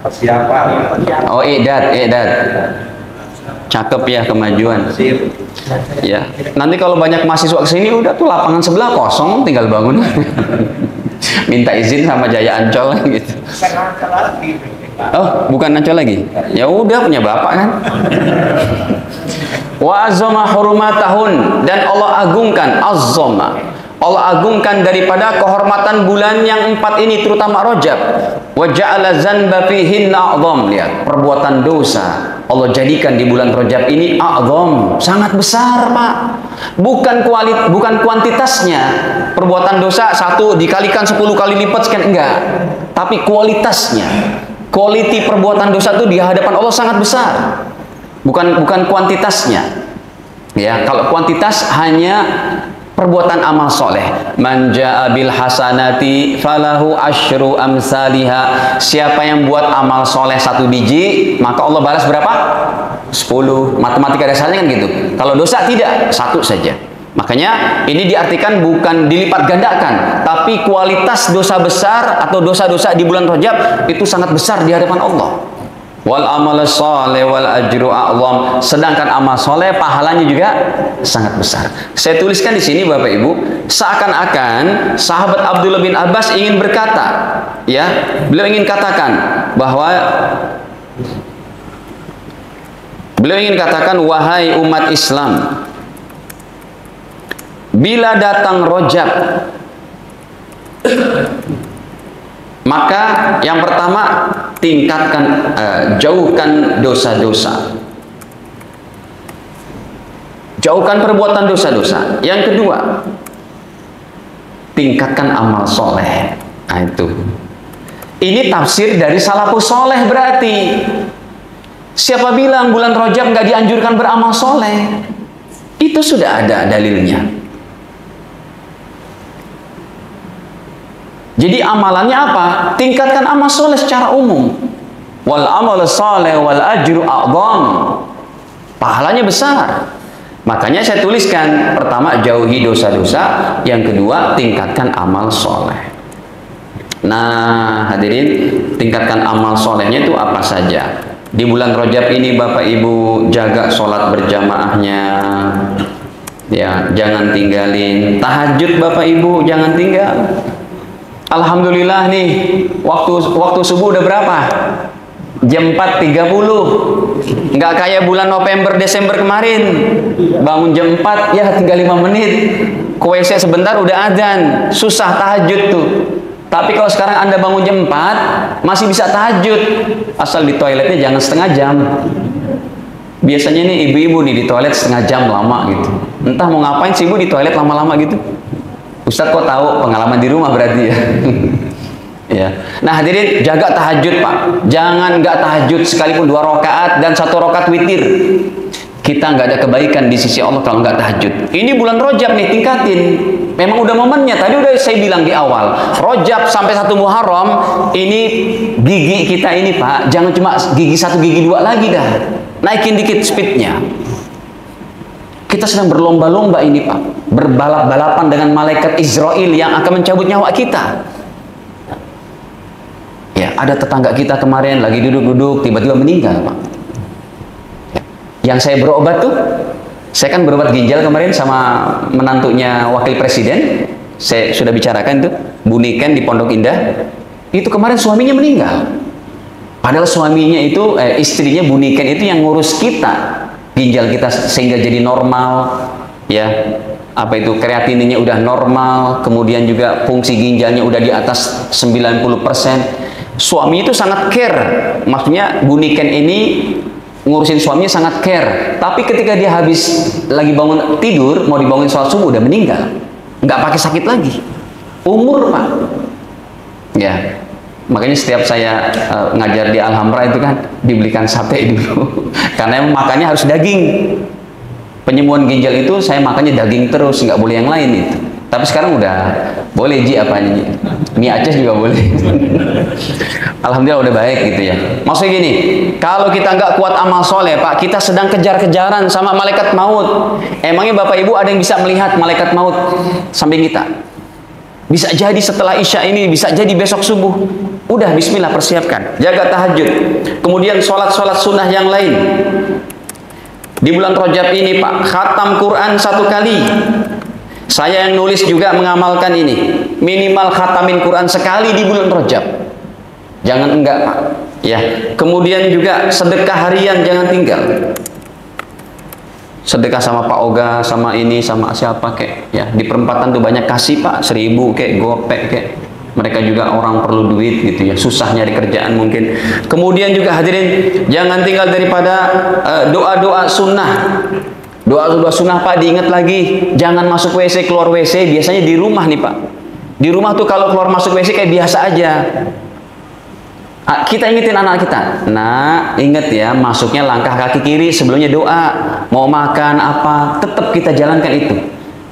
Persiapan. Oh, I'dad. Cakep ya, kemajuan. Ya, nanti kalau banyak mahasiswa kesini udah tuh lapangan sebelah kosong, tinggal bangun. Minta izin sama Jaya Ancol gitu. Oh, bukan Ancol lagi. Ya udah, punya bapak kan. Wa azzama hurumatahun, dan Allah agungkan, azzama, Allah agungkan daripada kehormatan bulan yang 4 ini, terutama Rajab. Wa ja'ala zanba fihinna a'zam. Lihat, perbuatan dosa Allah jadikan di bulan Rajab ini a'zam, sangat besar, Pak. Bukan kuantitasnya. Perbuatan dosa 1 dikalikan 10 kali lipat sekian, enggak. Tapi kualitasnya. Quality perbuatan dosa itu di hadapan Allah sangat besar. Bukan kuantitasnya. Ya, kalau kuantitas hanya perbuatan amal soleh. Man ja'a bil hasanati falahu asyru amsalihha. Siapa yang buat amal soleh 1 biji, maka Allah balas berapa? 10. Matematika dasarnya kan gitu. Kalau dosa tidak, 1 saja. Makanya ini diartikan bukan dilipat gandakan, tapi kualitas dosa besar atau dosa-dosa di bulan Rajab itu sangat besar di hadapan Allah. Wal amal soleh wal ajru a'zam. Sedangkan amal soleh pahalanya juga sangat besar. Saya tuliskan di sini Bapak Ibu, seakan-akan sahabat Abdullah bin Abbas ingin berkata, ya, beliau ingin katakan wahai umat Islam, bila datang Rajab, maka yang pertama tingkatkan, jauhkan dosa-dosa, jauhkan perbuatan dosa-dosa. Yang kedua, tingkatkan amal soleh. Nah, itu. Ini tafsir dari salafus soleh berarti. Siapa bilang bulan Rajab nggak dianjurkan beramal soleh? Itu sudah ada dalilnya. Jadi amalannya apa? Tingkatkan amal soleh secara umum. Wal amal soleh wal ajru a'zam. Pahalanya besar. Makanya saya tuliskan, pertama jauhi dosa-dosa, yang kedua tingkatkan amal soleh. Nah, hadirin, tingkatkan amal solehnya itu apa saja? Di bulan Rajab ini Bapak Ibu jaga sholat berjamaahnya. Ya, jangan tinggalin. Tahajud Bapak Ibu jangan tinggal. Alhamdulillah nih, waktu subuh udah berapa? Jam 4.30. Nggak kayak bulan November Desember kemarin. Bangun jam 4, ya tinggal 5 menit. Ke WC sebentar udah adzan. Susah tahajud tuh. Tapi kalau sekarang Anda bangun jam 4, masih bisa tahajud. Asal di toiletnya jangan setengah jam. Biasanya nih ibu-ibu nih di toilet setengah jam lama gitu. Entah mau ngapain sih ibu di toilet lama-lama gitu. Ustadz kok tahu, pengalaman di rumah berarti ya. Ya. Nah hadirin, jaga tahajud Pak. Jangan nggak tahajud sekalipun 2 rakaat dan 1 rakaat witir. Kita nggak ada kebaikan di sisi Allah kalau nggak tahajud. Ini bulan Rajab nih, tingkatin. Memang udah momennya. Tadi udah saya bilang di awal. Rajab sampai 1 Muharram, ini gigi kita ini Pak, jangan cuma gigi 1, gigi 2 lagi dah. Naikin dikit speednya. Kita sedang berlomba-lomba ini Pak, berbalap-balapan dengan malaikat Israel yang akan mencabut nyawa kita. Ya, ada tetangga kita kemarin lagi duduk-duduk tiba-tiba meninggal Pak. Ya. Yang saya berobat tuh, saya kan berobat ginjal kemarin sama menantunya wakil presiden. Saya sudah bicarakan tuh, Bu Niken di Pondok Indah. Itu kemarin suaminya meninggal. Padahal suaminya itu, istrinya Bu Niken itu yang ngurus kita. Ginjal kita sehingga jadi normal, ya, apa itu, kreatininnya udah normal, kemudian juga fungsi ginjalnya udah di atas 90%. Suami itu sangat care, maksudnya Bu Niken ini ngurusin suaminya sangat care. Tapi ketika dia habis lagi bangun tidur, mau dibangun sholat subuh, udah meninggal, nggak pakai sakit lagi, umur Pak, ya. Makanya setiap saya ngajar di Alhambra itu kan dibelikan sate dulu. Karena makannya harus daging. Penyembuhan ginjal itu saya makannya daging terus, nggak boleh yang lain itu. Tapi sekarang udah boleh Ji, apanya, mie Aceh juga boleh. Alhamdulillah udah baik gitu ya. Maksudnya gini, kalau kita nggak kuat amal soleh Pak, kita sedang kejar-kejaran sama malaikat maut. Emangnya Bapak Ibu ada yang bisa melihat malaikat maut samping kita? Bisa jadi setelah Isya ini, bisa jadi besok subuh. Udah bismillah, persiapkan, jaga tahajud. Kemudian sholat-sholat sunnah yang lain. Di bulan Rajab ini Pak, khatam Quran 1 kali. Saya yang nulis juga mengamalkan ini. Minimal khatamin Quran sekali di bulan Rajab. Jangan enggak Pak. Ya. Kemudian juga sedekah harian jangan tinggal. Sedekah sama Pak Oga, sama ini, sama siapa kek. Ya, di perempatan tuh banyak kasih Pak, 1000 kek, gopek kek. Mereka juga orang perlu duit gitu ya, susah nyari kerjaan mungkin. Kemudian juga hadirin, jangan tinggal daripada doa-doa sunnah. Doa-doa sunnah Pak, diingat lagi, jangan masuk WC, keluar WC, biasanya di rumah nih Pak. Di rumah tuh kalau keluar masuk WC kayak biasa aja. Kita ingetin anak kita, nah ingat ya, masuknya langkah kaki kiri sebelumnya doa. Mau makan apa, tetap kita jalankan itu.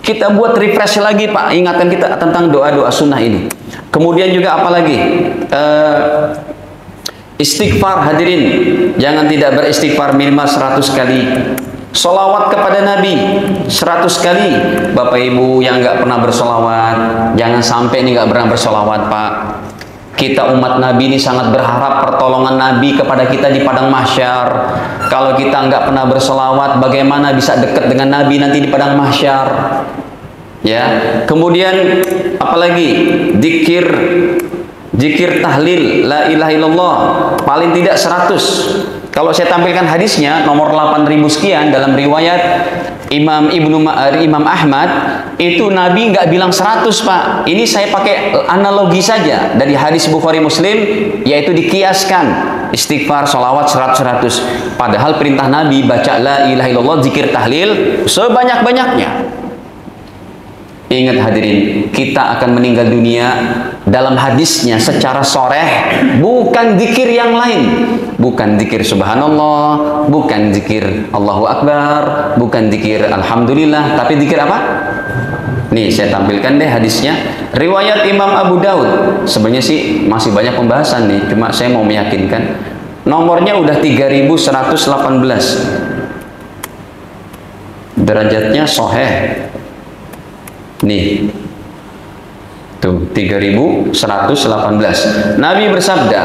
Kita buat refresh lagi Pak, ingatkan kita tentang doa-doa sunnah ini. Kemudian juga apalagi istighfar hadirin, jangan tidak beristighfar minimal 100 kali. Sholawat kepada Nabi 100 kali. Bapak Ibu yang nggak pernah bersolawat, jangan sampai nih nggak pernah bersolawat Pak. Kita umat Nabi ini sangat berharap pertolongan Nabi kepada kita di padang mahsyar. Kalau kita nggak pernah bersolawat, bagaimana bisa dekat dengan Nabi nanti di padang mahsyar? Ya. Kemudian apalagi zikir tahlil la ilaha illallah paling tidak 100. Kalau saya tampilkan hadisnya nomor 8000 sekian dalam riwayat Imam Ahmad, itu Nabi nggak bilang 100 Pak. Ini saya pakai analogi saja dari hadis Bukhari Muslim, yaitu dikiaskan istighfar, sholawat 100. Padahal perintah Nabi baca la ilaha illallah, zikir tahlil sebanyak-banyaknya. Ingat hadirin, kita akan meninggal dunia dalam hadisnya secara soreh, bukan zikir yang lain, bukan zikir subhanallah, bukan zikir Allahu Akbar, bukan zikir alhamdulillah, tapi zikir apa? Nih saya tampilkan deh hadisnya, riwayat Imam Abu Daud. Sebenarnya sih masih banyak pembahasan nih, cuma saya mau meyakinkan. Nomornya udah 3118, derajatnya soheh. Nih tuh 3118. Nabi bersabda,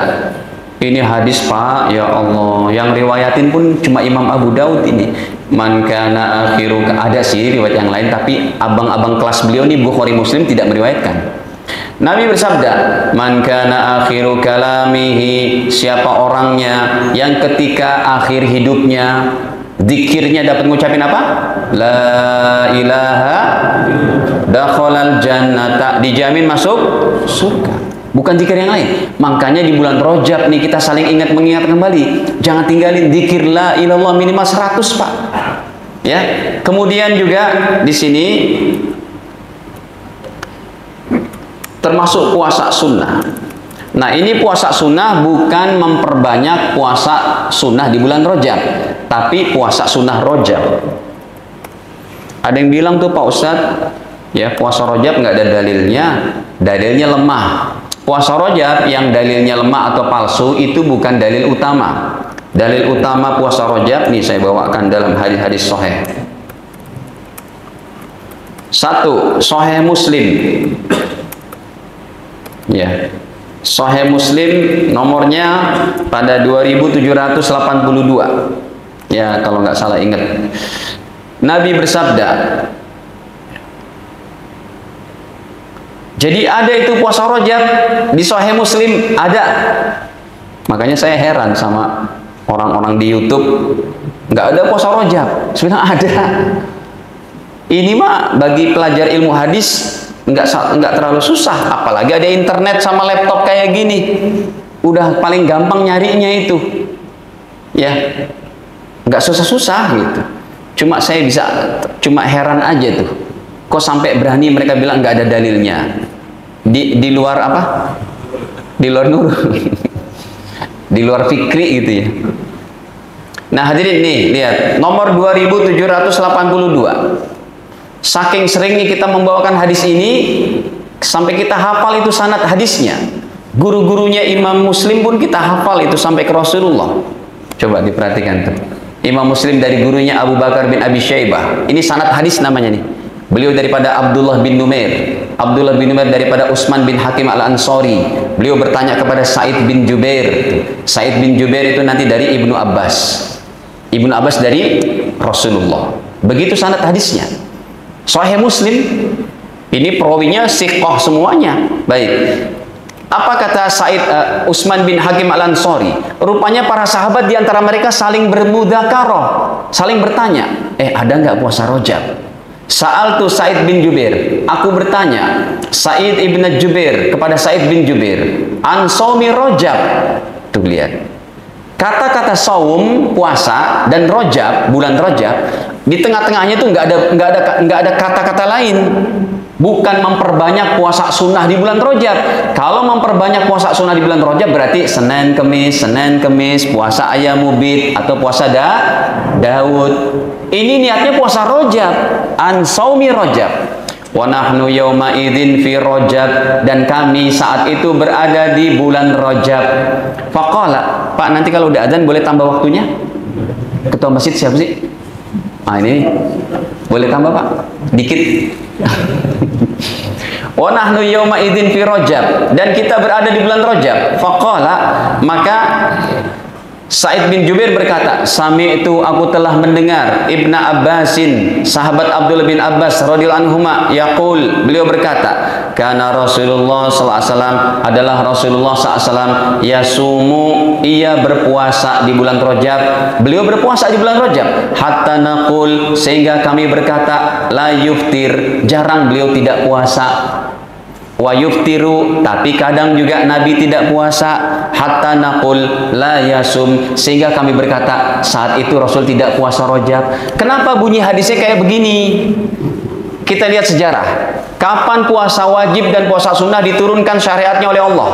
ini hadis Pak, ya Allah, yang riwayatin pun cuma Imam Abu Daud ini. Man kana akhiru, ada sih riwayat yang lain, tapi abang-abang kelas beliau nih Bukhari Muslim tidak meriwayatkan. Nabi bersabda, man kana akhiru kalamihi, siapa orangnya yang ketika akhir hidupnya zikirnya dapat ngucapin apa? La ilaha dakhalal jannata, dijamin masuk surga. Bukan zikir yang lain. Makanya di bulan Rajab nih kita saling mengingat kembali. Jangan tinggalin zikir la ilallah minimal 100 Pak. Ya. Kemudian juga di sini termasuk puasa sunnah. Nah ini puasa sunnah bukan memperbanyak puasa sunnah di bulan Rajab, tapi puasa sunnah Rajab. Ada yang bilang tuh Pak Ustadz, ya puasa Rajab nggak ada dalilnya, dalilnya lemah. Puasa Rajab yang dalilnya lemah atau palsu itu bukan dalil utama. Dalil utama puasa Rajab nih saya bawakan dalam hadis-hadis sahih. 1. Sahih Muslim. Ya. Sahih Muslim nomornya pada 2782. Ya, kalau nggak salah ingat. Nabi bersabda, jadi ada itu puasa Rajab di Sahih Muslim, ada. Makanya saya heran sama orang-orang di YouTube, nggak ada puasa Rajab. Sebenarnya ada. Ini mah bagi pelajar ilmu hadis nggak terlalu susah, apalagi ada internet sama laptop kayak gini, udah paling gampang nyarinya itu, ya, nggak susah-susah gitu. Cuma heran aja tuh, kok sampai berani mereka bilang nggak ada dalilnya. Di luar apa? Di luar nur, di luar fikri gitu ya. Nah hadirin nih lihat nomor 2782. Saking seringnya kita membawakan hadis ini sampai kita hafal itu sanad hadisnya. Guru-gurunya Imam Muslim pun kita hafal itu sampai ke Rasulullah. Coba diperhatikan tuh. Imam Muslim dari gurunya Abu Bakar bin Abi Syaibah. Ini sanad hadis namanya nih. Beliau daripada Abdullah bin Numair. Abdullah bin Numair daripada Utsman bin Hakim al-Ansari. Beliau bertanya kepada Sa'id bin Jubair. Sa'id bin Jubair itu nanti dari Ibnu Abbas. Ibnu Abbas dari Rasulullah. Begitu sanad hadisnya. Sahih Muslim. Ini perawinya siqah semuanya. Baik. Apa kata Utsman bin Hakim Al-Ansari? Rupanya para sahabat di antara mereka saling bermudzakarah, saling bertanya, ada nggak puasa Rajab? Sa'altu Sa'id bin Jubair. Aku bertanya, Sa'id ibn Jubair kepada Sa'id bin Jubair, an shaumi Rajab. Tuh lihat. Kata-kata saum, puasa, dan Rajab, bulan Rajab, di tengah-tengahnya itu nggak ada kata-kata lain. Bukan memperbanyak puasa sunnah di bulan Rajab. Kalau memperbanyak puasa sunnah di bulan Rajab berarti Senin Kemis, puasa Ayyamubid atau puasa Daud. Ini niatnya puasa Rajab, an shaumi Rajab. Wa nahnu yauma idzin fi Rajab, dan kami saat itu berada di bulan Rajab. Faqala, Pak, nanti kalau udah adzan boleh tambah waktunya? Ketua masjid siapa sih? Ini boleh tambah, Pak? Dikit. Wa nahnu yauma idzin fi Rajab, dan kita berada di bulan Rajab. Faqala, maka Sa'id bin Jubair berkata, sami'tu, aku telah mendengar Ibnu Abbasin, sahabat Abdullah bin Abbas radhiyallahu anhuma, yaqul, beliau berkata, kana Rasulullah sallallahu alaihi wasallam, adalah Rasulullah sallallahu alaihi wasallam, yasumu, ia berpuasa di bulan Rajab. Beliau berpuasa di bulan Rajab, hatta naqul, sehingga kami berkata, la yuftir, jarang beliau tidak puasa. Wa yuftiru, tapi kadang juga Nabi tidak puasa, hatta naqul la yasum, sehingga kami berkata saat itu Rasul tidak puasa Rajab. Kenapa bunyi hadisnya kayak begini? Kita lihat sejarah. Kapan puasa wajib dan puasa sunnah diturunkan syariatnya oleh Allah?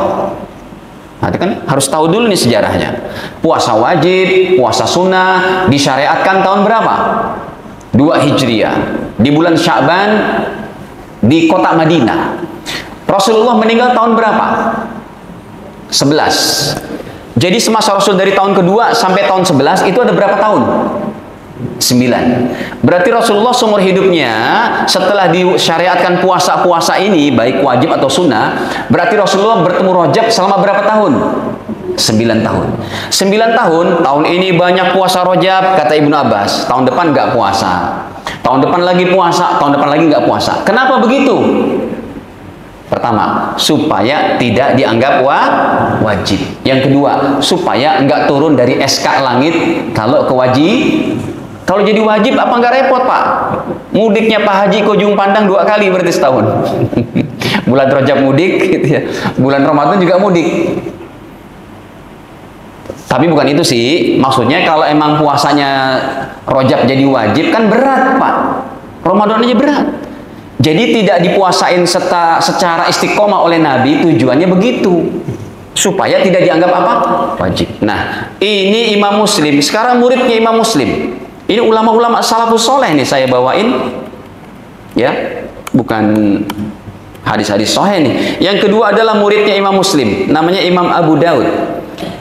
Nah, itu kan harus tahu dulu nih sejarahnya. Puasa wajib, puasa sunnah disyariatkan tahun berapa? 2 Hijriah, di bulan Sya'ban, di kota Madinah. Rasulullah meninggal tahun berapa? 11. Jadi semasa Rasul dari tahun kedua sampai tahun 11 itu ada berapa tahun? 9. Berarti Rasulullah seumur hidupnya setelah disyariatkan puasa-puasa ini, baik wajib atau sunnah, berarti Rasulullah bertemu Rajab selama berapa tahun? 9 tahun. 9 tahun, tahun ini banyak puasa Rajab, kata Ibnu Abbas. Tahun depan nggak puasa. Tahun depan lagi puasa, tahun depan lagi nggak puasa. Kenapa begitu? Pertama, supaya tidak dianggap wajib. Yang kedua, supaya nggak turun dari SK langit kalau kalau jadi wajib apa nggak repot, Pak? Mudiknya Pak Haji ke Ujung Pandang 2 kali berarti setahun. Bulan Rajab mudik, gitu ya. Bulan Ramadan juga mudik. Tapi bukan itu sih, maksudnya kalau emang puasanya Rajab jadi wajib kan berat, Pak. Ramadan aja berat. Jadi tidak dipuasain secara istiqomah oleh Nabi, tujuannya begitu. Supaya tidak dianggap apa? Wajib. Nah, ini Imam Muslim. Sekarang muridnya Imam Muslim. Ini ulama-ulama salafus soleh nih saya bawain. Ya, bukan hadis-hadis sahih nih. Yang kedua adalah muridnya Imam Muslim. Namanya Imam Abu Daud.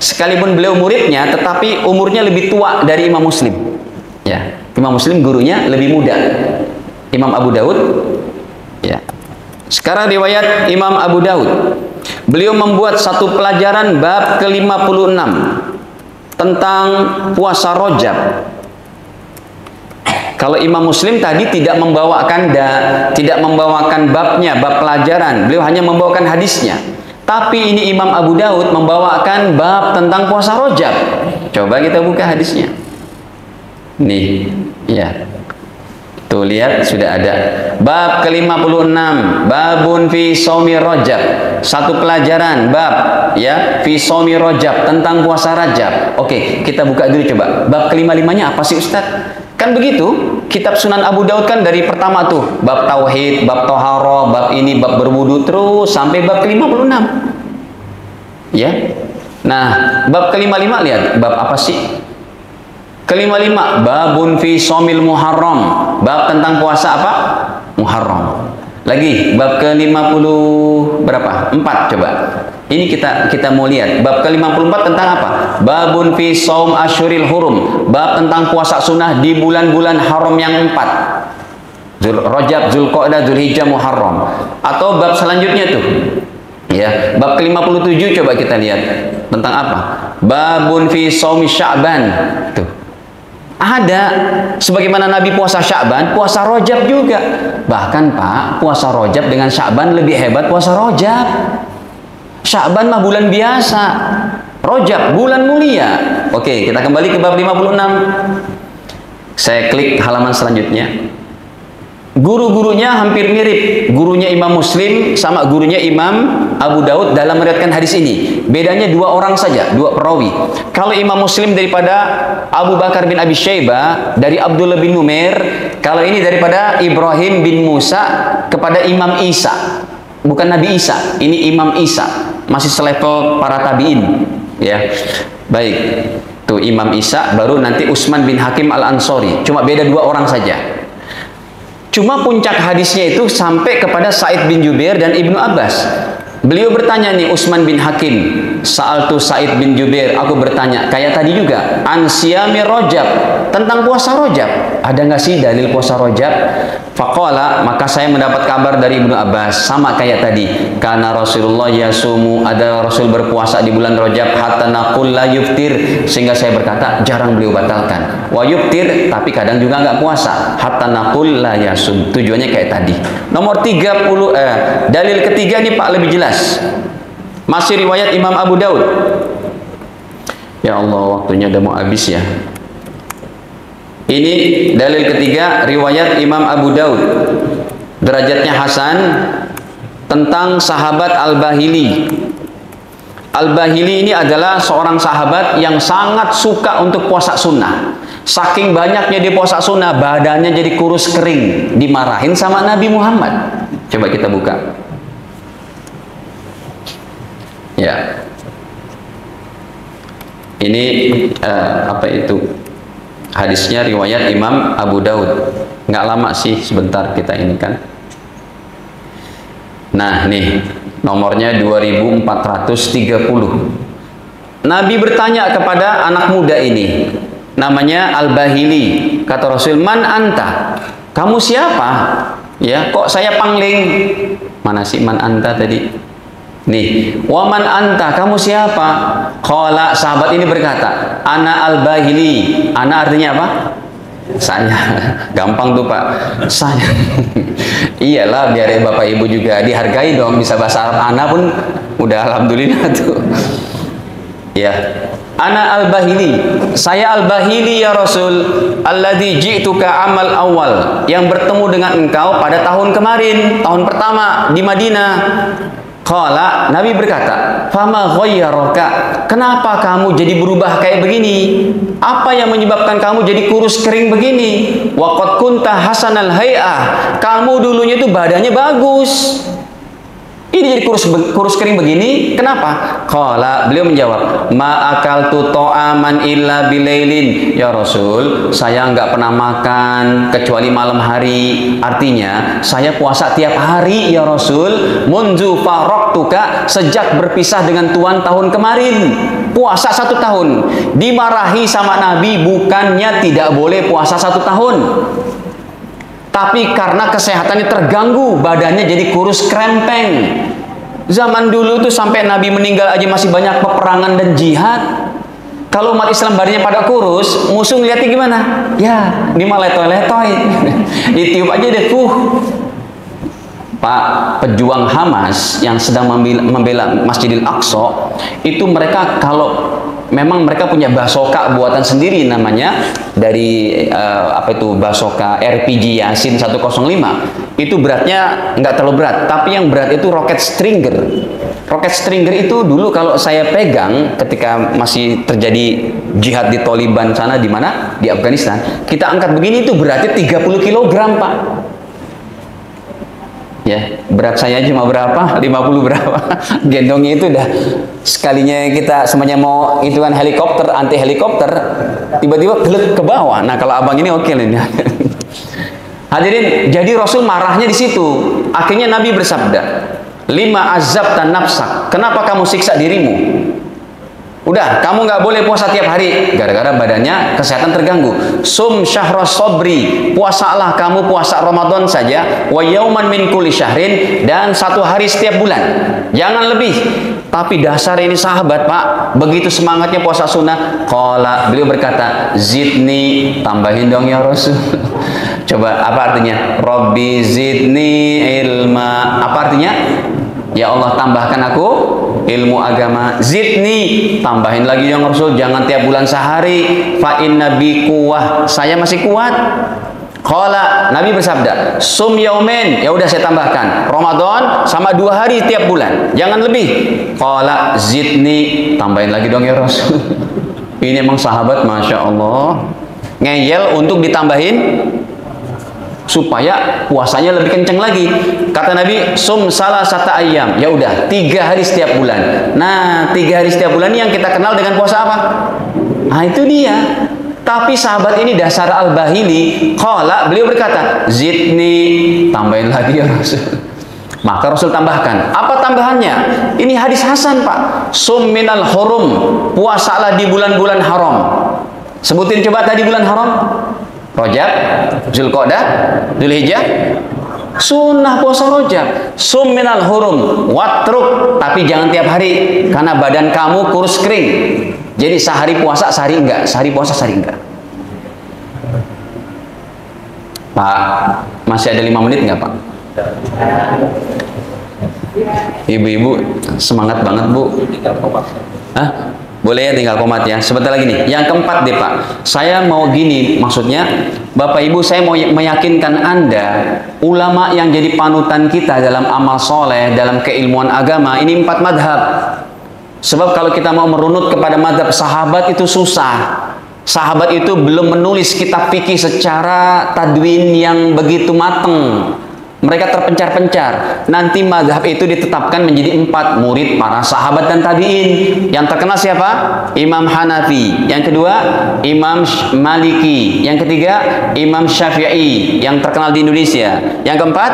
Sekalipun beliau muridnya, tetapi umurnya lebih tua dari Imam Muslim. Ya, Imam Muslim gurunya lebih muda. Imam Abu Daud. Ya. Sekarang riwayat Imam Abu Daud. Beliau membuat satu pelajaran bab ke-56 tentang puasa Rajab. Kalau Imam Muslim tadi tidak membawakan babnya, bab pelajaran. Beliau hanya membawakan hadisnya. Tapi ini Imam Abu Daud membawakan bab tentang puasa Rajab. Coba kita buka hadisnya. Nih, ya. Tuh lihat sudah ada. Bab ke-56, babun fi shaumi Rajab. Satu pelajaran bab ya, fi shaumi Rajab, tentang puasa Rajab. Oke, kita buka dulu coba. Bab ke-55-nya apa sih, Ustaz? Kan begitu. Kitab Sunan Abu Daud kan dari pertama tuh, bab tauhid, bab toharo, bab ini, bab berwudu, terus sampai bab ke-56. Ya. Nah, bab ke-55 lihat, bab apa sih? Ke-55, babun fi shaumil Muharram, bab tentang puasa apa? Muharram. Lagi bab ke-50 berapa? 4 coba. Ini kita mau lihat. Bab ke-54 tentang apa? Babun fi shaum asyuril hurum, bab tentang puasa sunnah di bulan-bulan haram yang 4. Rajab, Zulqa'dah, Zulhijjah, Muharram. Atau bab selanjutnya tuh. Ya, bab ke-57 coba kita lihat. Tentang apa? Babun fi shaumi Sya'ban. Tuh. Ada. Sebagaimana Nabi puasa Sya'ban, puasa Rajab juga. Bahkan Pak, puasa Rajab dengan Sya'ban lebih hebat puasa Rajab. Sya'ban mah bulan biasa, Rajab bulan mulia. Oke, kita kembali ke bab 56. Saya klik halaman selanjutnya. Guru-gurunya hampir mirip. Gurunya Imam Muslim sama gurunya Imam Abu Daud dalam meriwayatkan hadis ini. Bedanya 2 orang saja, 2 perawi. Kalau Imam Muslim daripada Abu Bakar bin Abi Syaibah, dari Abdullah bin Numair. Kalau ini daripada Ibrahim bin Musa kepada Imam Isa. Bukan Nabi Isa, ini Imam Isa. Masih selevel para tabi'in. Ya, baik. Tuh Imam Isa, baru nanti Utsman bin Hakim Al-Ansori. Cuma beda 2 orang saja. Cuma puncak hadisnya itu sampai kepada Sa'id bin Jubair dan Ibnu Abbas. Beliau bertanya nih, Utsman bin Hakim, Sa'altu Sa'id bin Jubair, aku bertanya kayak tadi juga, an siyami Rajab, tentang puasa Rajab. Ada nggak sih dalil puasa Rajab? Faqala, maka saya mendapat kabar dari Ibnu Abbas, sama kayak tadi. Karena Rasulullah yasumu, ada Rasul berpuasa di bulan Rajab, hatta naqul la yuftir, sehingga saya berkata jarang beliau batalkan. Wa yuftir, tapi kadang juga nggak puasa. Hatta naqul la yasum. Tujuannya kayak tadi. Nomor 30, dalil ketiga nih Pak lebih jelas. Masih riwayat Imam Abu Daud. Ya Allah, waktunya udah mau habis ya. Ini dalil ketiga, riwayat Imam Abu Daud, derajatnya Hasan, tentang sahabat Al-Bahili. Al-Bahili ini adalah seorang sahabat yang sangat suka untuk puasa sunnah. Saking banyaknya dia puasa sunnah, badannya jadi kurus kering, dimarahin sama Nabi Muhammad. Coba kita buka. Ya, ini apa itu? Hadisnya riwayat Imam Abu Daud. Nggak lama sih, sebentar kita ini kan. Nah nih, nomornya 2430. Nabi bertanya kepada anak muda ini, namanya Al-Bahili. Kata Rasul, man anta? Kamu siapa? Ya, kok saya pangling? Mana sih man anta tadi? Nih, waman anta, kamu siapa? Qala, sahabat ini berkata, ana Al-Bahili. Ana artinya apa? Saya. Gampang tuh Pak. Saya. Iyalah, biar Bapak Ibu juga dihargai dong. Bisa bahasa Arab ana pun udah alhamdulillah tuh. Ya. Ana Al-Bahili. Saya Al-Bahili ya Rasul. Alladzi ji'tuka amal awal. Yang bertemu dengan engkau pada tahun kemarin, tahun pertama di Madinah. Qala, Nabi berkata, fama ghayyaraka, kenapa kamu jadi berubah kayak begini? Apa yang menyebabkan kamu jadi kurus kering begini? Wa qad kunta hasanal hay'ah, kamu dulunya itu badannya bagus. Ini jadi kurus kering begini, kenapa? Qala, beliau menjawab, ma akaltu ta'aman illa bilailin. Ya Rasul, saya nggak pernah makan kecuali malam hari. Artinya, saya puasa tiap hari ya Rasul. Munzu faraqtuka, sejak berpisah dengan Tuhan tahun kemarin. Puasa 1 tahun. Dimarahi sama Nabi, bukannya tidak boleh puasa 1 tahun. Tapi karena kesehatannya terganggu, badannya jadi kurus krempeng. Zaman dulu tuh sampai Nabi meninggal aja masih banyak peperangan dan jihad. Kalau umat Islam badannya pada kurus, musuh ngeliatnya gimana? Ya, ini mah letoy-letoy. Ditiup aja deh, Pak, pejuang Hamas yang sedang membela Masjidil Aqsa, itu mereka kalau memang mereka punya basoka buatan sendiri namanya, dari apa itu, basoka RPG Yasin 105. Itu beratnya nggak terlalu berat, tapi yang berat itu roket stringer. Roket stringer itu dulu kalau saya pegang ketika masih terjadi jihad di Taliban sana, di mana? Di Afghanistan. Kita angkat begini itu beratnya 30 kg, Pak. Ya, berat saya cuma berapa? 50 berapa? Gendongnya itu udah sekalinya kita semuanya mau itu kan helikopter, anti helikopter, tiba-tiba gelek ke bawah. Nah, kalau abang ini oke nih. Hadirin, jadi Rasul marahnya di situ. Akhirnya Nabi bersabda, lima azabtan nafsak, kenapa kamu siksa dirimu? Udah, kamu nggak boleh puasa tiap hari gara-gara badannya kesehatan terganggu. Sum syahras sobri, puasalah kamu puasa Ramadan saja. Wa yauman min kulli syahrin, dan 1 hari setiap bulan, jangan lebih. Tapi dasar ini sahabat, Pak, begitu semangatnya puasa sunnah. Qala, beliau berkata, zidni, tambahin dong ya Rasul. Coba, apa artinya? Rabbi zidni ilma. Apa artinya? Ya Allah, tambahkan aku ilmu agama. Zidni, tambahin lagi dong Rasul, jangan tiap bulan sehari. Fa inna bi quwwah, saya masih kuat. Qala, Nabi bersabda, sum yaumin, ya udah saya tambahkan Ramadan sama 2 hari tiap bulan, jangan lebih. Qala zidni, tambahin lagi dong ya Rasul. Ini emang sahabat, masya Allah, ngeyel untuk ditambahin supaya puasanya lebih kenceng lagi. Kata Nabi, sum salah sata ayam, ya udah 3 hari setiap bulan. Nah, 3 hari setiap bulan ini yang kita kenal dengan puasa apa? Nah, itu dia. Tapi sahabat ini dasar al-Bahili, qala, beliau berkata, zidni, tambahin lagi ya Rasul. Maka Rasul tambahkan. Apa tambahannya? Ini hadis hasan, Pak. Sum minal hurum, puasalah di bulan-bulan haram. Sebutin coba tadi bulan haram. Rajab, Zulqa'dah, Dzulhijjah. Sunnah puasa Rajab. Sum minal hurum, watruk, tapi jangan tiap hari karena badan kamu kurus kering. Jadi sehari puasa, sehari enggak. Sehari puasa, sehari enggak. Pak, masih ada 5 menit enggak, Pak? Ibu-ibu semangat banget, Bu. Hah? Boleh ya, tinggal komat ya. Sebentar lagi nih. Yang keempat deh, Pak. Saya mau gini, maksudnya Bapak Ibu, saya mau meyakinkan Anda, ulama yang jadi panutan kita dalam amal soleh, dalam keilmuan agama, ini 4 madhab. Sebab kalau kita mau merunut kepada madhab sahabat itu susah. Sahabat itu belum menulis kitab fikih secara tadwin yang begitu mateng. Mereka terpencar-pencar. Nanti madhab itu ditetapkan menjadi 4 murid para sahabat dan tabi'in. Yang terkenal siapa? Imam Hanafi. Yang kedua, Imam Maliki. Yang ketiga, Imam Syafi'i. Yang terkenal di Indonesia. Yang keempat,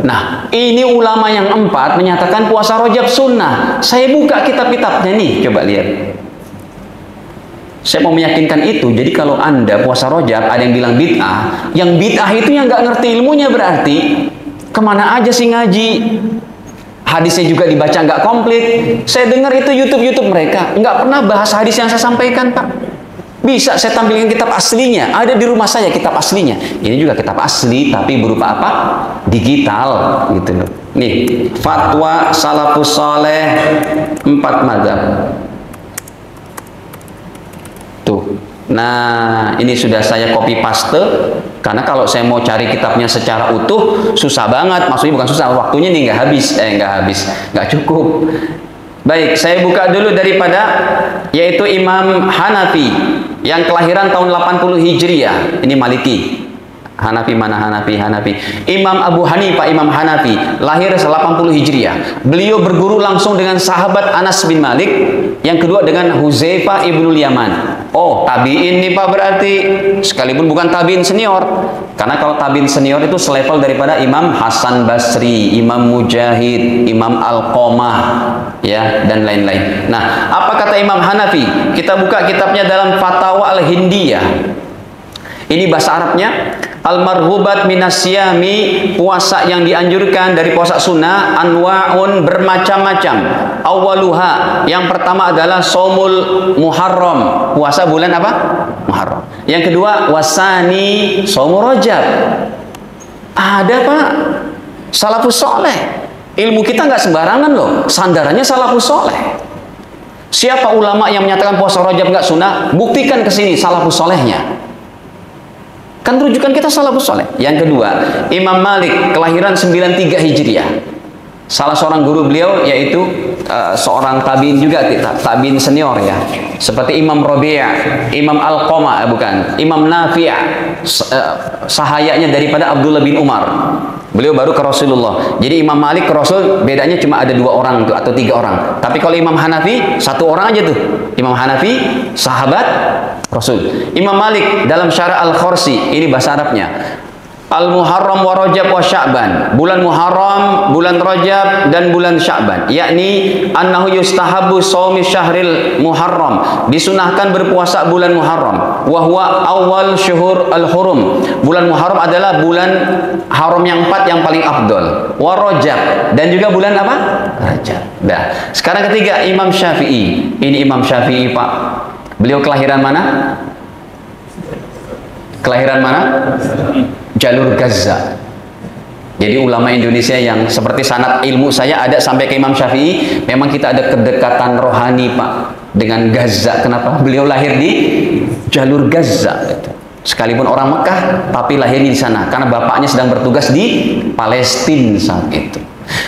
nah, ini ulama yang 4 menyatakan puasa Rajab sunnah. Saya buka kitab-kitabnya nih, coba lihat. Saya mau meyakinkan itu. Jadi kalau Anda puasa Rajab, ada yang bilang bid'ah. Yang bid'ah itu yang nggak ngerti ilmunya berarti. Kemana aja sih ngaji? Hadisnya juga dibaca nggak komplit. Saya dengar itu YouTube mereka. Nggak pernah bahas hadis yang saya sampaikan, Pak. Bisa saya tampilkan kitab aslinya. Ada di rumah saya kitab aslinya. Ini juga kitab asli, tapi berupa apa? Digital, gitu loh. Nih, fatwa salafus saleh 4 mazhab. Tuh. Nah, ini sudah saya copy paste karena kalau saya mau cari kitabnya secara utuh susah banget. Maksudnya bukan susah, waktunya nih nggak cukup. Baik, saya buka dulu daripada yaitu Imam Hanafi yang kelahiran tahun 80 Hijriah. Ini Maliki. Hanafi mana Hanafi? Imam Abu Hanifah, Imam Hanafi, lahir 80 Hijriah. Beliau berguru langsung dengan sahabat Anas bin Malik, yang kedua dengan Huzaifah ibnul Yaman. Oh, tabi'in nih Pak berarti, sekalipun bukan tabi'in senior. Karena kalau tabi'in senior itu selevel daripada Imam Hasan Basri, Imam Mujahid, Imam Alqamah, ya, dan lain-lain. Nah, apa kata Imam Hanafi? Kita buka kitabnya dalam Fatawa Al-Hindiyah. Ini bahasa Arabnya, al-marhubat minasyami, puasa yang dianjurkan dari puasa sunnah, anwa'un, bermacam-macam. Awaluha, yang pertama adalah shaumul Muharram, puasa bulan apa? Muharram. Yang kedua, wasani, shaumur Rajab. Ada, Pak, salafus soleh. Ilmu kita nggak sembarangan loh, sandarannya salafus soleh. Siapa ulama yang menyatakan puasa Rajab nggak sunnah? Buktikan ke sini salafus solehnya. Kan rujukan kita salafus soleh. Yang kedua, Imam Malik, kelahiran 93 Hijriah. Salah seorang guru beliau yaitu seorang tabi'in juga, tabi'in senior ya. Seperti Imam Rabi', Imam Alqamah, Imam Nafi', sahayanya daripada Abdullah bin Umar. Beliau baru ke Rasulullah. Jadi Imam Malik ke Rasul bedanya cuma ada 2 orang atau 3 orang. Tapi kalau Imam Hanafi 1 orang aja tuh. Imam Hanafi sahabat Rasul. Imam Malik dalam Syarah Al-Khorsi, ini bahasa Arabnya. Al-Muharram wa Rajab wa Sya'ban. Bulan Muharram, bulan Rajab dan bulan Sya'ban. Yakni annahu yustahabu shaumi syahril Muharram. Disunahkan berpuasa bulan Muharram. Wa huwa awal syuhur al-hurum. Bulan Muharram adalah bulan haram yang 4 yang paling afdol. Wa Rajab dan juga bulan apa? Rajab. Dah. Sekarang ketiga Imam Syafi'i. Ini Imam Syafi'i, Pak. Beliau kelahiran mana? Kelahiran mana? Jalur Gaza. Jadi ulama Indonesia yang seperti sanad ilmu saya ada sampai ke Imam Syafi'i, memang kita ada kedekatan rohani, Pak, dengan Gaza. Kenapa? Beliau lahir di jalur Gaza. Sekalipun orang Mekah, tapi lahir di sana karena bapaknya sedang bertugas di Palestina saat itu.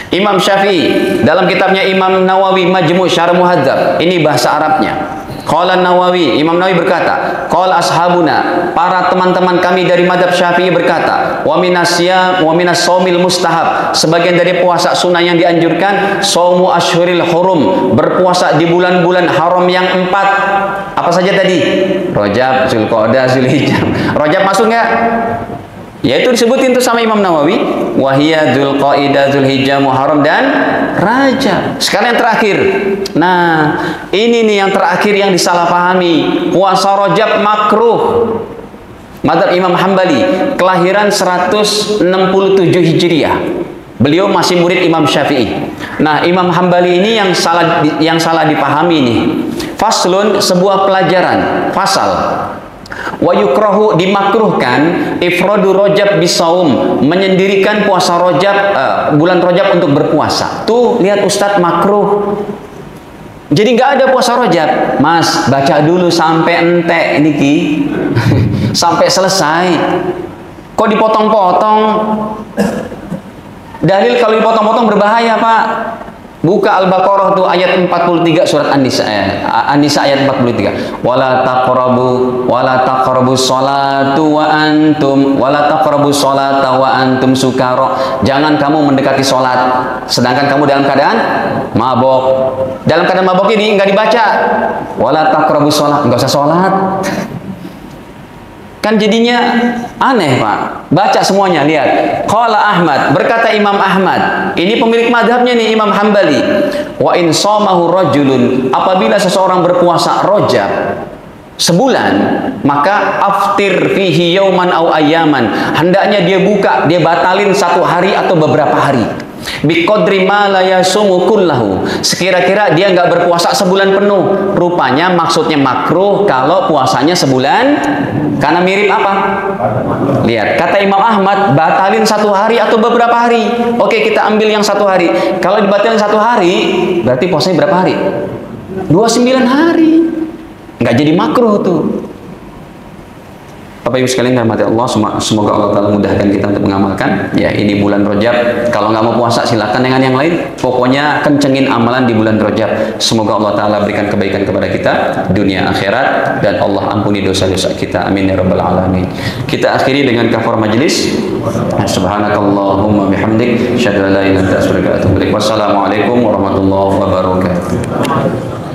Imam Syafi'i dalam kitabnya Imam Nawawi Majmu' Syarh Muhadzab, ini bahasa Arabnya. Qala Nawawi, Imam Nawawi berkata, qala ashabuna, para teman-teman kami dari mazhab Syafi'i berkata, wa minasya wa minas shaumil mustahab, sebagian dari puasa sunnah yang dianjurkan, shaumu asyhuril hurum, berpuasa di bulan-bulan haram yang 4. Apa saja tadi? Rajab, Zulqa'dah, Zulhijjah. Rajab masuk enggak? Yaitu disebutin tuh sama Imam Nawawi, wahiyya Dzulqa'dah, Dzulhijjah, Muharram dan Rajab. Sekarang yang terakhir. Nah, ini nih yang terakhir yang disalahpahami. Puasa Rajab makruh. Madzhab Imam Hambali, kelahiran 167 Hijriah. Beliau masih murid Imam Syafi'i. Nah, Imam Hambali ini yang salah dipahami nih. Faslun, sebuah pelajaran, fasal. Wa yukrahu, dimakruhkan ifradu Rajab bisaum, menyendirikan puasa Rajab, bulan Rajab untuk berpuasa. Tuh lihat Ustadz, makruh. Jadi nggak ada puasa Rajab. Mas, baca dulu sampai ente niki sampai selesai. Kok dipotong-potong? Dalil kalau dipotong-potong berbahaya, Pak. Buka Al-Baqarah tuh ayat 43 surat An-Nisa. An-Nisa ayat 43. Wala taqrabu sholatu wa antum sukara. Jangan kamu mendekati sholat sedangkan kamu dalam keadaan mabok. Dalam keadaan mabok ini enggak dibaca. Wala taqrabu sholat, enggak usah sholat. Kan jadinya aneh, Pak. Baca semuanya, lihat. Qala Ahmad, berkata Imam Ahmad, ini pemilik madhabnya nih Imam Hambali. Wa in shamahu rajulun, apabila seseorang berpuasa Rajab sebulan, maka aftir fihi yauman au ayyaman, hendaknya dia buka, dia batalin 1 hari atau beberapa hari. Biqadri ma la yasumu kullahu, sekira-kira dia nggak berpuasa sebulan penuh. Rupanya maksudnya makruh kalau puasanya sebulan, karena mirip apa? Lihat, kata Imam Ahmad, batalin 1 hari atau beberapa hari. Oke, kita ambil yang 1 hari. Kalau dibatalin 1 hari, berarti puasanya berapa hari? 29 hari. Nggak jadi makruh tuh. Bapak Ibu sekalian dirahmati Allah, semoga Allah Ta'ala mudahkan kita untuk mengamalkan. Ya, ini bulan Rajab. Kalau nggak mau puasa silakan dengan yang lain. Pokoknya kencengin amalan di bulan Rajab. Semoga Allah Ta'ala berikan kebaikan kepada kita dunia akhirat, dan Allah ampuni dosa-dosa kita. Amin ya rabbal alamin. Kita akhiri dengan kafar majelis. Subhanakallahumma bihamdik, asyhadu an la ilaha illa anta astaghfiruka wa atubu ilaik. Wassalamualaikum warahmatullahi wabarakatuh.